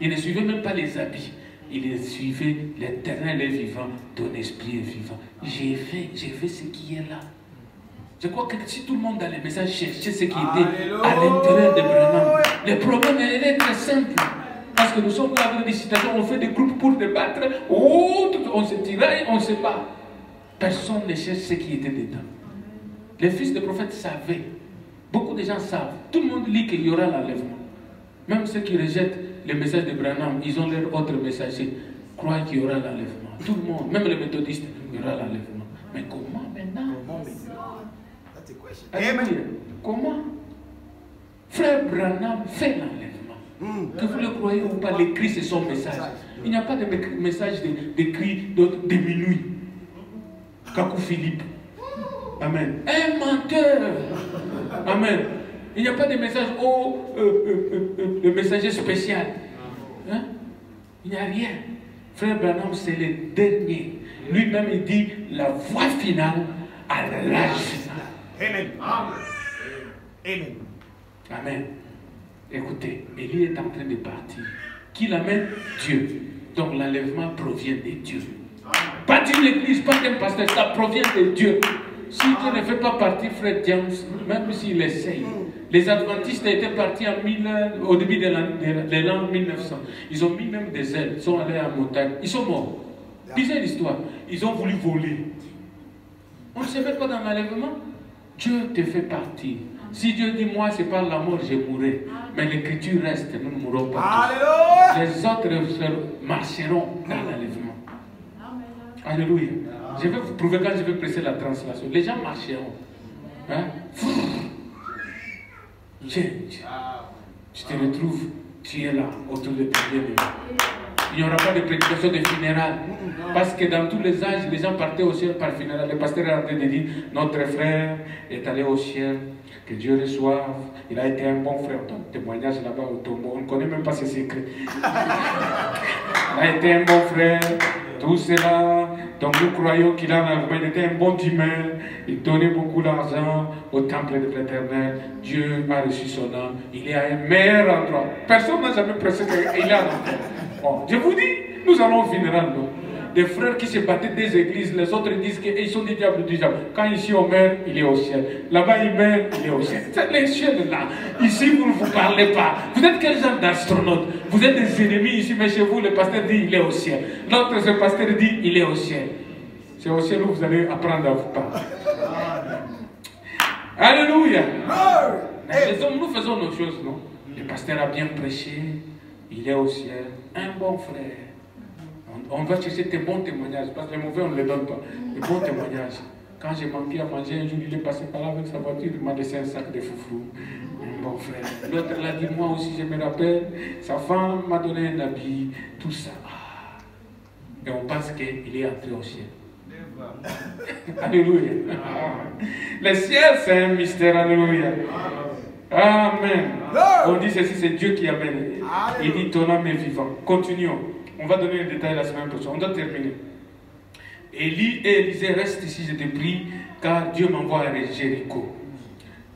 Il ne suivait même pas les habits. Il suivait l'Éternel est vivant, ton esprit est vivant. J'ai fait ce qui est là. Je crois que si tout le monde dans les messages cherchait ce qui était à l'intérieur de Branham, le problème est très simple. Parce que nous sommes là avec des citations, on fait des groupes pour débattre, on se tiraille, on ne sait pas. Personne ne cherche ce qui était dedans. Les fils des prophètes savaient. Beaucoup de gens savent. Tout le monde lit qu'il y aura l'enlèvement. Même ceux qui rejettent les messages de Branham, ils ont leur autre messager, croient qu'il y aura l'enlèvement. Tout le monde, même les méthodistes, il y aura l'enlèvement. Mais comment maintenant? Comment? Frère Branham fait l'enlèvement. Que vous le croyez ou pas, l'écrit c'est son message. Il n'y a pas de message d'écrit de minuit. Kakou Philippe. Amen. Un menteur. Amen. Il n'y a pas de message, le messager spécial. Hein? Il n'y a rien. Frère Branham, c'est le dernier. Lui-même, il dit la voie finale à l'âge final. Amen. Amen. Amen. Écoutez, Élie est en train de partir. Qui l'amène? Dieu. Donc l'enlèvement provient de Dieu. Pas d'une église, pas d'un pasteur, ça provient de Dieu. Si Dieu ne fait pas partir, frère James, même s'il essaye, Les adventistes étaient partis au début de l'an 1900. Ils ont mis même des ailes, ils sont allés en montagne, ils sont morts. Lisez l'histoire. Ils ont voulu voler. On ne se met pas dans l'enlèvement. Dieu te fait partir. Si Dieu dit, moi, c'est par la mort, je mourrai. Mais l'écriture reste, nous ne mourrons pas. Tous. Les autres marcheront dans l'enlèvement. Alléluia. Je vais vous prouver quand je vais presser la translation. Les gens marcheront. Hein? Tu te retrouves, tu es là, autour de tes bien-aimés. Il n'y aura pas de prédication de funérailles. Parce que dans tous les âges, les gens partaient au ciel par funérailles. Le pasteur est en train de dire, notre frère est allé au ciel, que Dieu reçoive. Il a été un bon frère. Ton témoignage là-bas au tombeau, on ne connaît même pas ses secrets. Il a été un bon frère. Tout cela, donc nous croyons qu'il il était un bon timeur, il donnait beaucoup d'argent au temple de l'Éternel. Dieu a reçu son âme, il est à un meilleur endroit. Personne n'a jamais pressé qu'il est à l'enfer. Bon, je vous dis, nous allons au funéral, non? Des frères qui se battaient des églises, les autres disent qu'ils sont des diables du diable. Quand ici on meurt, il est au ciel. Là-bas il meurt, il est au ciel. C'est les ciels là. Ici vous ne vous parlez pas. Vous êtes quel genre d'astronaute? Vous êtes des ennemis ici, mais chez vous le pasteur dit il est au ciel. L'autre ce pasteur dit il est au ciel. C'est au ciel où vous allez apprendre à vous parler. Alléluia. Les hommes, nous faisons nos choses, non? Le pasteur a bien prêché, il est au ciel. Un bon frère. On va chercher tes bons témoignages, parce que les mauvais, on ne les donne pas. Les bons témoignages. Quand j'ai manqué à manger, un jour, il est passé par là avec sa voiture, il m'a laissé un sac de foufou. Un bon frère. L'autre l'a dit, moi aussi, je me rappelle, sa femme m'a donné un habit, tout ça. Et on pense qu'il est entré au ciel. Alléluia. Le ciel, c'est un mystère. Alléluia. Amen. On dit ceci, c'est Dieu qui amène. Il dit, ton âme est vivante. Continuons. On va donner un détail la semaine prochaine. On doit terminer. Élie et Élisée restent ici, je te prie, car Dieu m'envoie à Jéricho.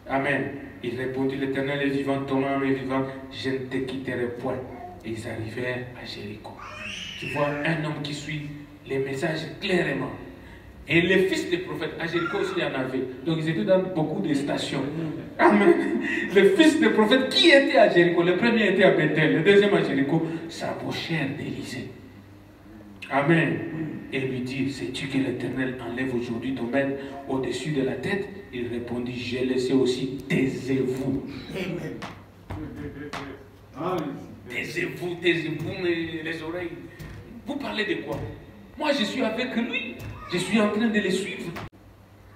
Amen. Il répondit, l'Éternel est vivant, ton âme est vivante, je ne te quitterai point. Et ils arrivèrent à Jéricho. Tu vois un homme qui suit les messages clairement. Et les fils des prophètes, à Jéricho aussi il y en avait. Donc ils étaient dans beaucoup de stations. Amen. Les fils des prophètes qui étaient à Jéricho, le premier était à Bethel, le deuxième à Jéricho, s'approchèrent d'Élisée. Amen. Et lui dit, sais-tu que l'Éternel enlève aujourd'hui ton maître au-dessus de la tête? Il répondit, j'ai laissé aussi, taisez-vous. Taisez-vous, taisez-vous les oreilles. Vous parlez de quoi? Moi je suis avec lui. Je suis en train de les suivre.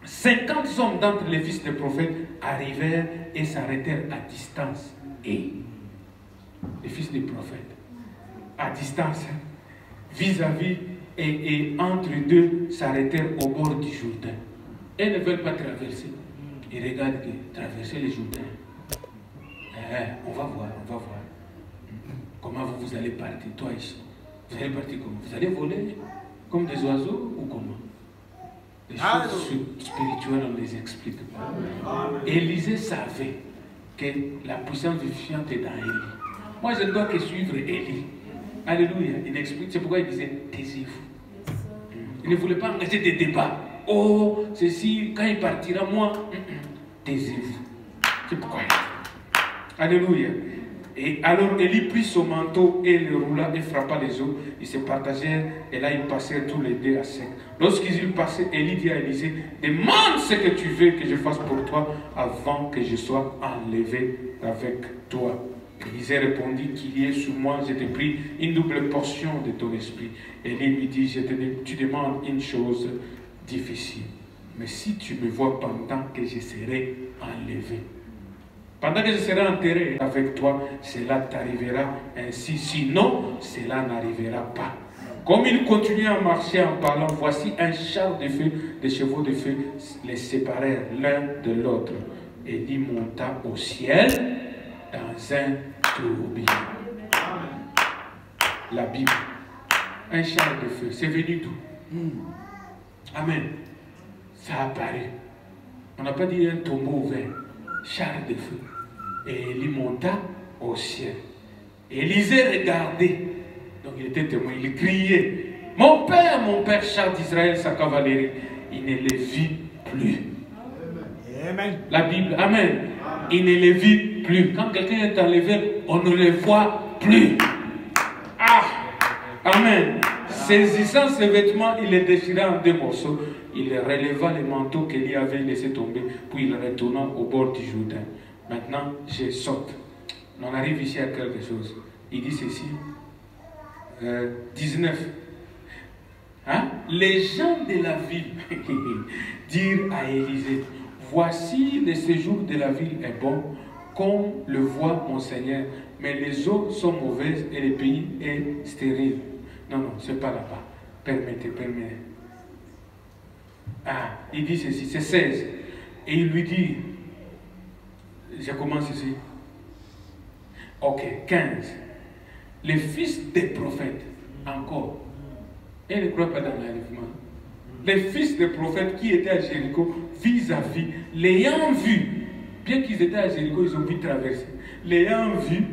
50 hommes d'entre les fils des prophètes arrivèrent et s'arrêtèrent à distance. Et les fils des prophètes, à distance, vis-à-vis et entre deux, s'arrêtèrent au bord du Jourdain. Ils ne veulent pas traverser. Ils regardent que traverser le Jourdain. On va voir, on va voir. Comment vous allez partir, toi ici? Vous allez partir comment? Vous allez voler comme des oiseaux ou comment? Les choses spirituelles, on ne les explique pas. Élisée savait que la puissance vivifiante est dans Élie. Moi, je ne dois que suivre Élie. Alléluia. Il explique, c'est pourquoi il disait, taisez-vous. Il ne voulait pas engager des débats. Oh, ceci, quand il partira, moi, taisez-vous. C'est pourquoi il dit. Alléluia. Et alors Élie prit son manteau et le roula et frappa les eaux. Ils se partagèrent et là ils passèrent tous les deux à sec. Lorsqu'ils eurent passé, Élie dit à Élisée, demande ce que tu veux que je fasse pour toi avant que je sois enlevé avec toi. Élisée répondit, qu'il y ait sur moi, je te prie, une double portion de ton esprit. Élie lui dit, tu demandes une chose difficile. Mais si tu me vois pendant que je serai enlevé, pendant que je serai enterré avec toi, cela t'arrivera ainsi. Sinon, cela n'arrivera pas. Comme il continuait à marcher en parlant, voici un char de feu, des chevaux de feu les séparèrent l'un de l'autre. Élie monta au ciel dans un tourbillon. La Bible, un char de feu, c'est venu d'où? Amen. Ça apparaît. On n'a pas dit un tombeau ouvert. Char de feu. Et Élie monta au ciel. Élisée regardait. Donc il était témoin. Il criait, mon père, char d'Israël, sa cavalerie. Il ne les vit plus. Amen. La Bible, Amen. il ne les vit plus. Quand quelqu'un est enlevé, on ne le voit plus. Ah! Amen. Saisissant ses vêtements, il les déchira en 2 morceaux. Il releva les manteaux qu'Élie avait laissé tomber, puis il retourna au bord du Jourdain. Maintenant, je saute. On arrive ici à quelque chose. Il dit ceci. 19. Hein? Les gens de la ville dirent à Élisée, voici le séjour de la ville est bon, comme le voit mon Seigneur, mais les eaux sont mauvaises et le pays est stérile. Non, non, c'est pas là-bas. Permettez. Ah, il dit ceci, c'est 16. Et il lui dit, je commence ici. Ok, 15. Les fils des prophètes, encore. Et ne croient pas dans l'enlèvement. Les fils des prophètes qui étaient à Jéricho, vis-à-vis, l'ayant vu, bien qu'ils étaient à Jéricho, ils ont vu traverser. L'ayant vu,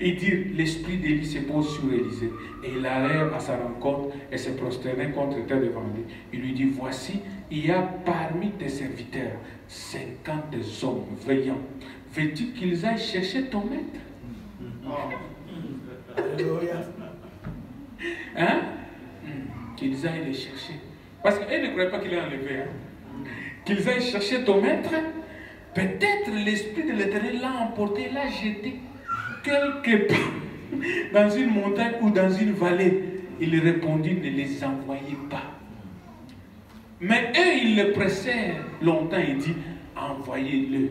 ils dirent, l'esprit d'Élie se pose sur Élisée. Et il allait à sa rencontre et se prosternait contre terre devant lui. Il lui dit, voici, il y a parmi tes serviteurs 50 hommes veillants. Veux-tu qu'ils aillent chercher ton maître? Hein? Qu'ils aillent les chercher. Parce qu'elle ne croyait pas qu'il est enlevé. Hein? Qu'ils aillent chercher ton maître. Peut-être l'esprit de l'Éternel l'a emporté, l'a jeté quelque part dans une montagne ou dans une vallée. Il répondit, ne les envoyez pas. Mais eux, ils le pressèrent longtemps et dit, envoyez-le.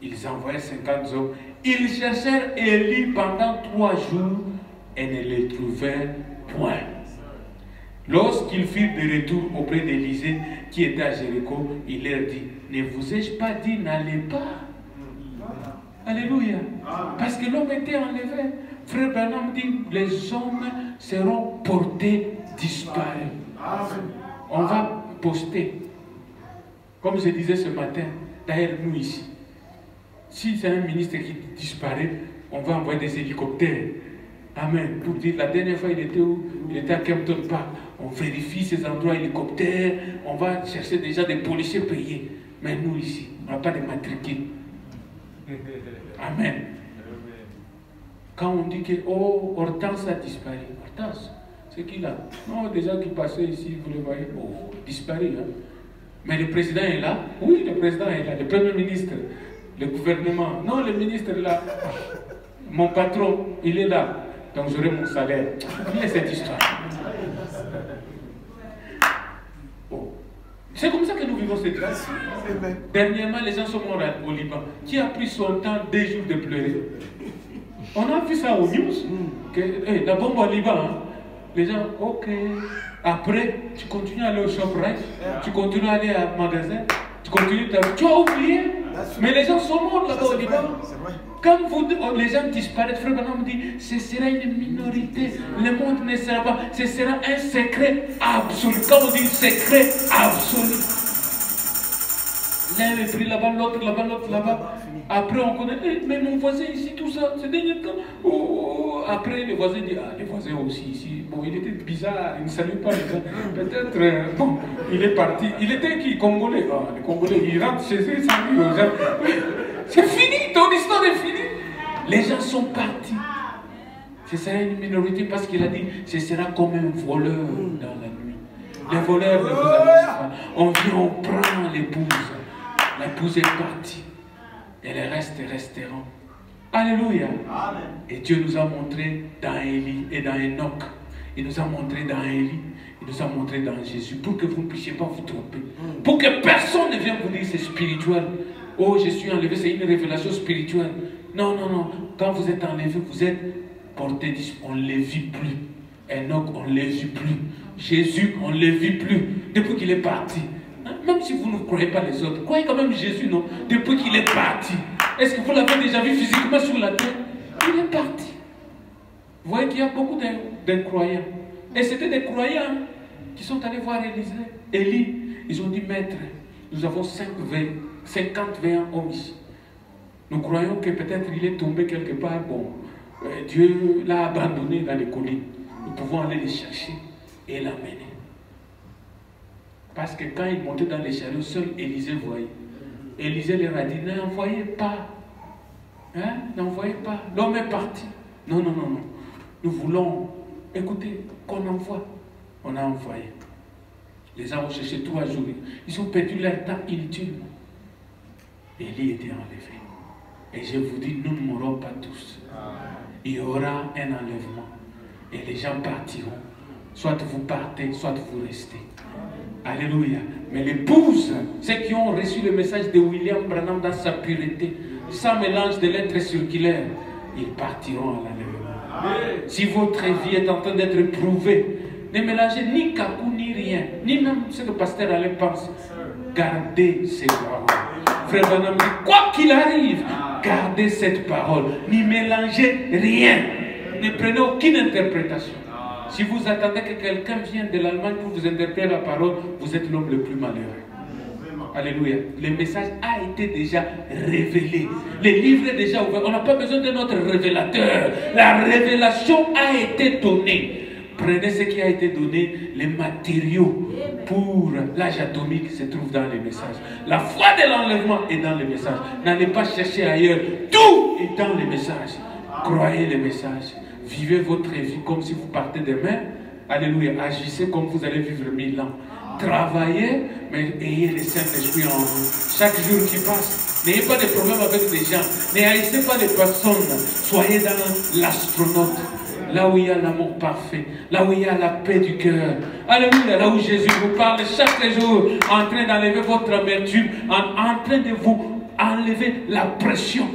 Ils envoyèrent 50 hommes. Ils cherchèrent Élie pendant 3 jours et ne le trouvèrent point. Lorsqu'ils firent de retour auprès d'Élisée, qui était à Jéricho, il leur dit, ne vous ai-je pas dit, n'allez pas? Alléluia. Parce que l'homme était enlevé. Frère Branham dit, les hommes seront portés disparus. On va poster. Comme je disais ce matin, derrière nous ici. Si c'est un ministre qui disparaît, on va envoyer des hélicoptères. Amen. Pour dire, la dernière fois, il était où? Il était à Kempton Park. On vérifie ces endroits hélicoptères. On va chercher déjà des policiers payés. Mais nous ici, on n'a pas de matricule. Amen. Quand on dit que, oh, Hortense a disparu. Hortense, c'est qui là? Non, des gens qui passaient ici, vous le voyez, oh, disparu. Hein? Mais le président est là? Oui, le président est là. Le premier ministre, le gouvernement. Non, le ministre est là. Mon patron, il est là. Donc j'aurai mon salaire. Oubliez cette histoire. Oh. C'est comme ça que nous vivons cette grâce. Dernièrement, les gens sont morts au Liban. Qui a pris son temps 2 jours de pleurer? On a vu ça aux news. Que, la bombe au Liban. Hein? Les gens, ok. Après, tu continues à aller au ShopRite. Tu continues à aller à magasin. Tu continues ta vie. Tu as oublié. Mais les gens sont morts là-bas au Liban. Quand les gens disparaissent, Frère Branham dit, ce sera une minorité. Le monde ne sera pas. Ce sera un secret absolu. Quand on dit secret absolu. L'un est pris là-bas, l'autre là-bas, l'autre là-bas. Après, on connaît, mais mon voisin ici, tout ça, c'est dernier temps. Oh. Après, le voisin dit, ah, les voisins aussi ici. Bon, il était bizarre, il ne salue pas les gens. Peut-être, bon, il est parti. Il était qui? Congolais. Ah, les Congolais, ils rentrent chez eux, sans lui. C'est fini, ton histoire est finie. Les gens sont partis. Ce sera une minorité parce qu'il a dit, ce sera comme un voleur dans la nuit. Les voleurs ne vous annoncent pas. On vient, on prend l'épouse. L'épouse est partie. Et les restes resteront. Alléluia. Amen. Et Dieu nous a montré dans Élie et dans Enoch. Il nous a montré dans Élie. Il nous a montré dans Jésus. Pour que vous ne puissiez pas vous tromper. Pour que personne ne vienne vous dire c'est spirituel. Oh, je suis enlevé, c'est une révélation spirituelle. Non, non, non. Quand vous êtes enlevé, vous êtes porté. On ne les vit plus. Enoch, on ne les vit plus. Jésus, on ne les vit plus. Depuis qu'il est parti. Même si vous ne croyez pas les autres, croyez quand même Jésus, non? Depuis qu'il est parti. Est-ce que vous l'avez déjà vu physiquement sur la terre? Il est parti. Vous voyez qu'il y a beaucoup d'incroyants. Et c'était des croyants qui sont allés voir Élie. Ils ont dit, maître, nous avons 50 veillants hommes ici. Nous croyons que peut-être il est tombé quelque part. Bon, Dieu l'a abandonné dans les collines. Nous pouvons aller les chercher et l'amener. Parce que quand il montait dans les chariots, seul Élisée voyait. Élisée leur a dit, n'envoyez pas. Hein? N'envoyez pas. L'homme est parti. Non, non, non, non. Nous voulons, écoutez, qu'on envoie. On a envoyé. Les gens ont cherché 3 jours. Ils ont perdu leur temps inutilement. Élie était enlevé. Et je vous dis, nous ne mourrons pas tous. Il y aura un enlèvement. Et les gens partiront. Soit vous partez, soit vous restez. Alléluia. Mais l'épouse, ceux qui ont reçu le message de William Branham dans sa pureté, sans mélange de lettres circulaires, ils partiront à l'enlèvement. Si votre vie est en train d'être éprouvée, ne mélangez ni kakou ni rien, ni même ce que le pasteur allait penser. Gardez ces paroles. Frère Branham dit, quoi qu'il arrive, gardez cette parole. N'y mélangez rien. Ne prenez aucune interprétation. Si vous attendez que quelqu'un vienne de l'Allemagne pour vous interpréter la parole, vous êtes l'homme le plus malheureux. Alléluia. Le message a été déjà révélé. Le livre est déjà ouvert. On n'a pas besoin de notre révélateur. La révélation a été donnée. Prenez ce qui a été donné, les matériaux pour l'âge atomique se trouvent dans les messages. La foi de l'enlèvement est dans les messages. N'allez pas chercher ailleurs. Tout est dans les messages. Croyez les messages. Vivez votre vie comme si vous partez demain. Alléluia. Agissez comme vous allez vivre 1000 ans. Travaillez, mais ayez le Saint-Esprit en vous. Chaque jour qui passe, n'ayez pas de problème avec les gens. N'haïssez pas les personnes. Soyez dans l'astronaute. Là où il y a l'amour parfait, là où il y a la paix du cœur. Alléluia, là où Jésus vous parle chaque jour, en train d'enlever votre amertume, en train de vous enlever la pression.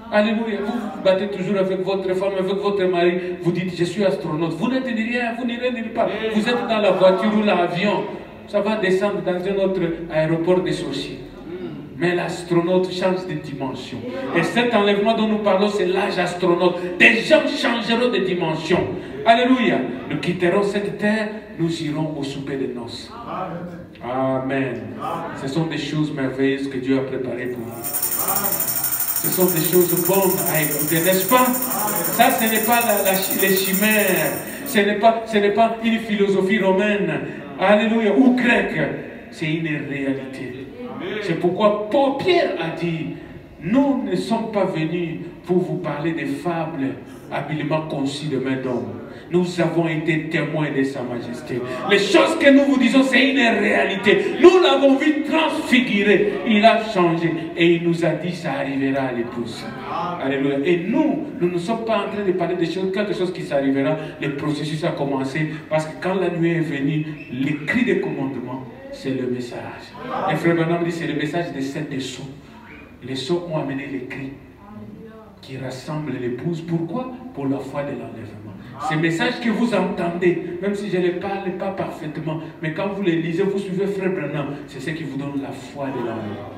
Alléluia, vous vous battez toujours avec votre femme, avec votre mari, vous dites je suis astronaute, vous n'êtes rien, vous n'irez nulle part. Vous êtes dans la voiture ou l'avion, ça va descendre dans un autre aéroport des sorciers. Mais l'astronaute change de dimension. Et cet enlèvement dont nous parlons, c'est l'âge astronaute. Des gens changeront de dimension. Alléluia. Nous quitterons cette terre, nous irons au souper de noces. Amen. Ce sont des choses merveilleuses que Dieu a préparées pour nous. Ce sont des choses bonnes à écouter, n'est-ce pas? Ça, ce n'est pas les chimères. Ce n'est pas une philosophie romaine. Alléluia. Ou grecque. C'est une réalité. C'est pourquoi Pierre a dit, nous ne sommes pas venus pour vous parler des fables habilement conçues de main d'homme. Nous avons été témoins de sa majesté. Les choses que nous vous disons, c'est une réalité. Nous l'avons vu transfigurer. Il a changé et il nous a dit, ça arrivera à l'épouse. Alléluia. Et nous ne sommes pas en train de parler de choses, quelque chose qui s'arrivera. Le processus a commencé parce que quand la nuit est venue, le cri de commandement, c'est le message. Et frère Branham dit, c'est le message des 7 sceaux. Les sceaux ont amené les cris qui rassemblent l'épouse. Pourquoi? Pour la foi de l'enlèvement. Ces messages que vous entendez, même si je ne les parle pas parfaitement, mais quand vous les lisez, vous suivez frère Branham, c'est ce qui vous donne la foi de l'enlèvement.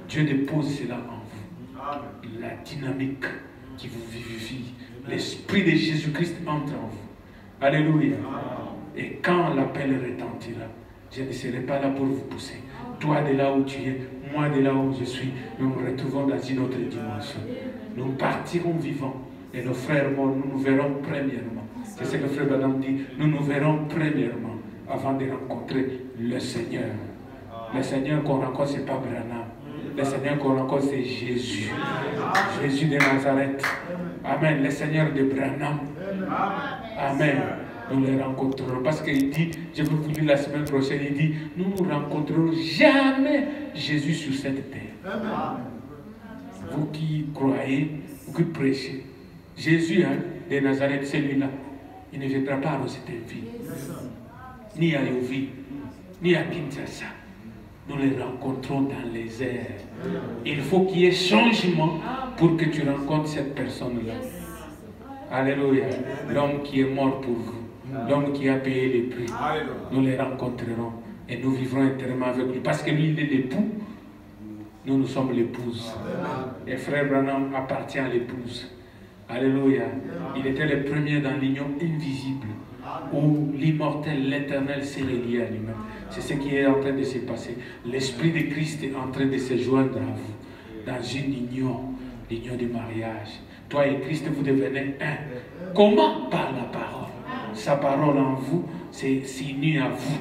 Dieu dépose cela en vous. La dynamique qui vous vivifie. L'esprit de Jésus-Christ entre en vous. Alléluia. Et quand l'appel retentira, je ne serai pas là pour vous pousser. Toi de là où tu es, moi de là où je suis, nous nous retrouvons dans une autre dimension. Nous partirons vivants. Et nos frères morts, nous nous verrons premièrement. C'est ce que frère Branham dit. Nous nous verrons premièrement avant de rencontrer le Seigneur. Le Seigneur qu'on rencontre, ce n'est pas Branham. Le Seigneur qu'on rencontre, c'est Jésus. Jésus de Nazareth. Amen. Le Seigneur de Branham. Amen. Nous les rencontrerons. Parce qu'il dit, je vais vous lire la semaine prochaine, il dit, nous ne rencontrerons jamais Jésus sur cette terre. Vous qui croyez, vous qui prêchez, Jésus de Nazareth, celui-là, il ne viendra pas à Rosetteville, ni à Léoville, ni à Kinshasa. Nous les rencontrons dans les airs. Il faut qu'il y ait changement pour que tu rencontres cette personne-là. Alléluia. L'homme qui est mort pour vous, l'homme qui a payé les prix, nous les rencontrerons et nous vivrons éternellement avec lui. Parce que lui, il est l'époux, nous sommes l'épouse. Et frère Branham appartient à l'épouse. Alléluia. Il était le premier dans l'union invisible où l'immortel, l'éternel s'est relié à lui-même. C'est ce qui est en train de se passer. L'Esprit de Christ est en train de se joindre à vous dans une union, l'union du mariage. Toi et Christ, vous devenez un. Comment? Par la parole. Sa parole en vous, c'est uni à vous.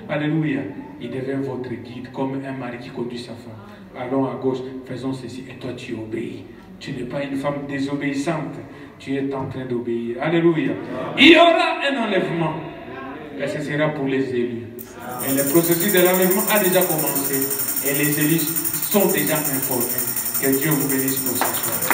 Alléluia. Il devient votre guide, comme un mari qui conduit sa femme. Allons à gauche, faisons ceci. Et toi, tu obéis. Tu n'es pas une femme désobéissante. Tu es en train d'obéir. Alléluia. Il y aura un enlèvement. Et ce sera pour les élus. Et le processus de l'enlèvement a déjà commencé. Et les élus sont déjà informés. Que Dieu vous bénisse pour ce soir.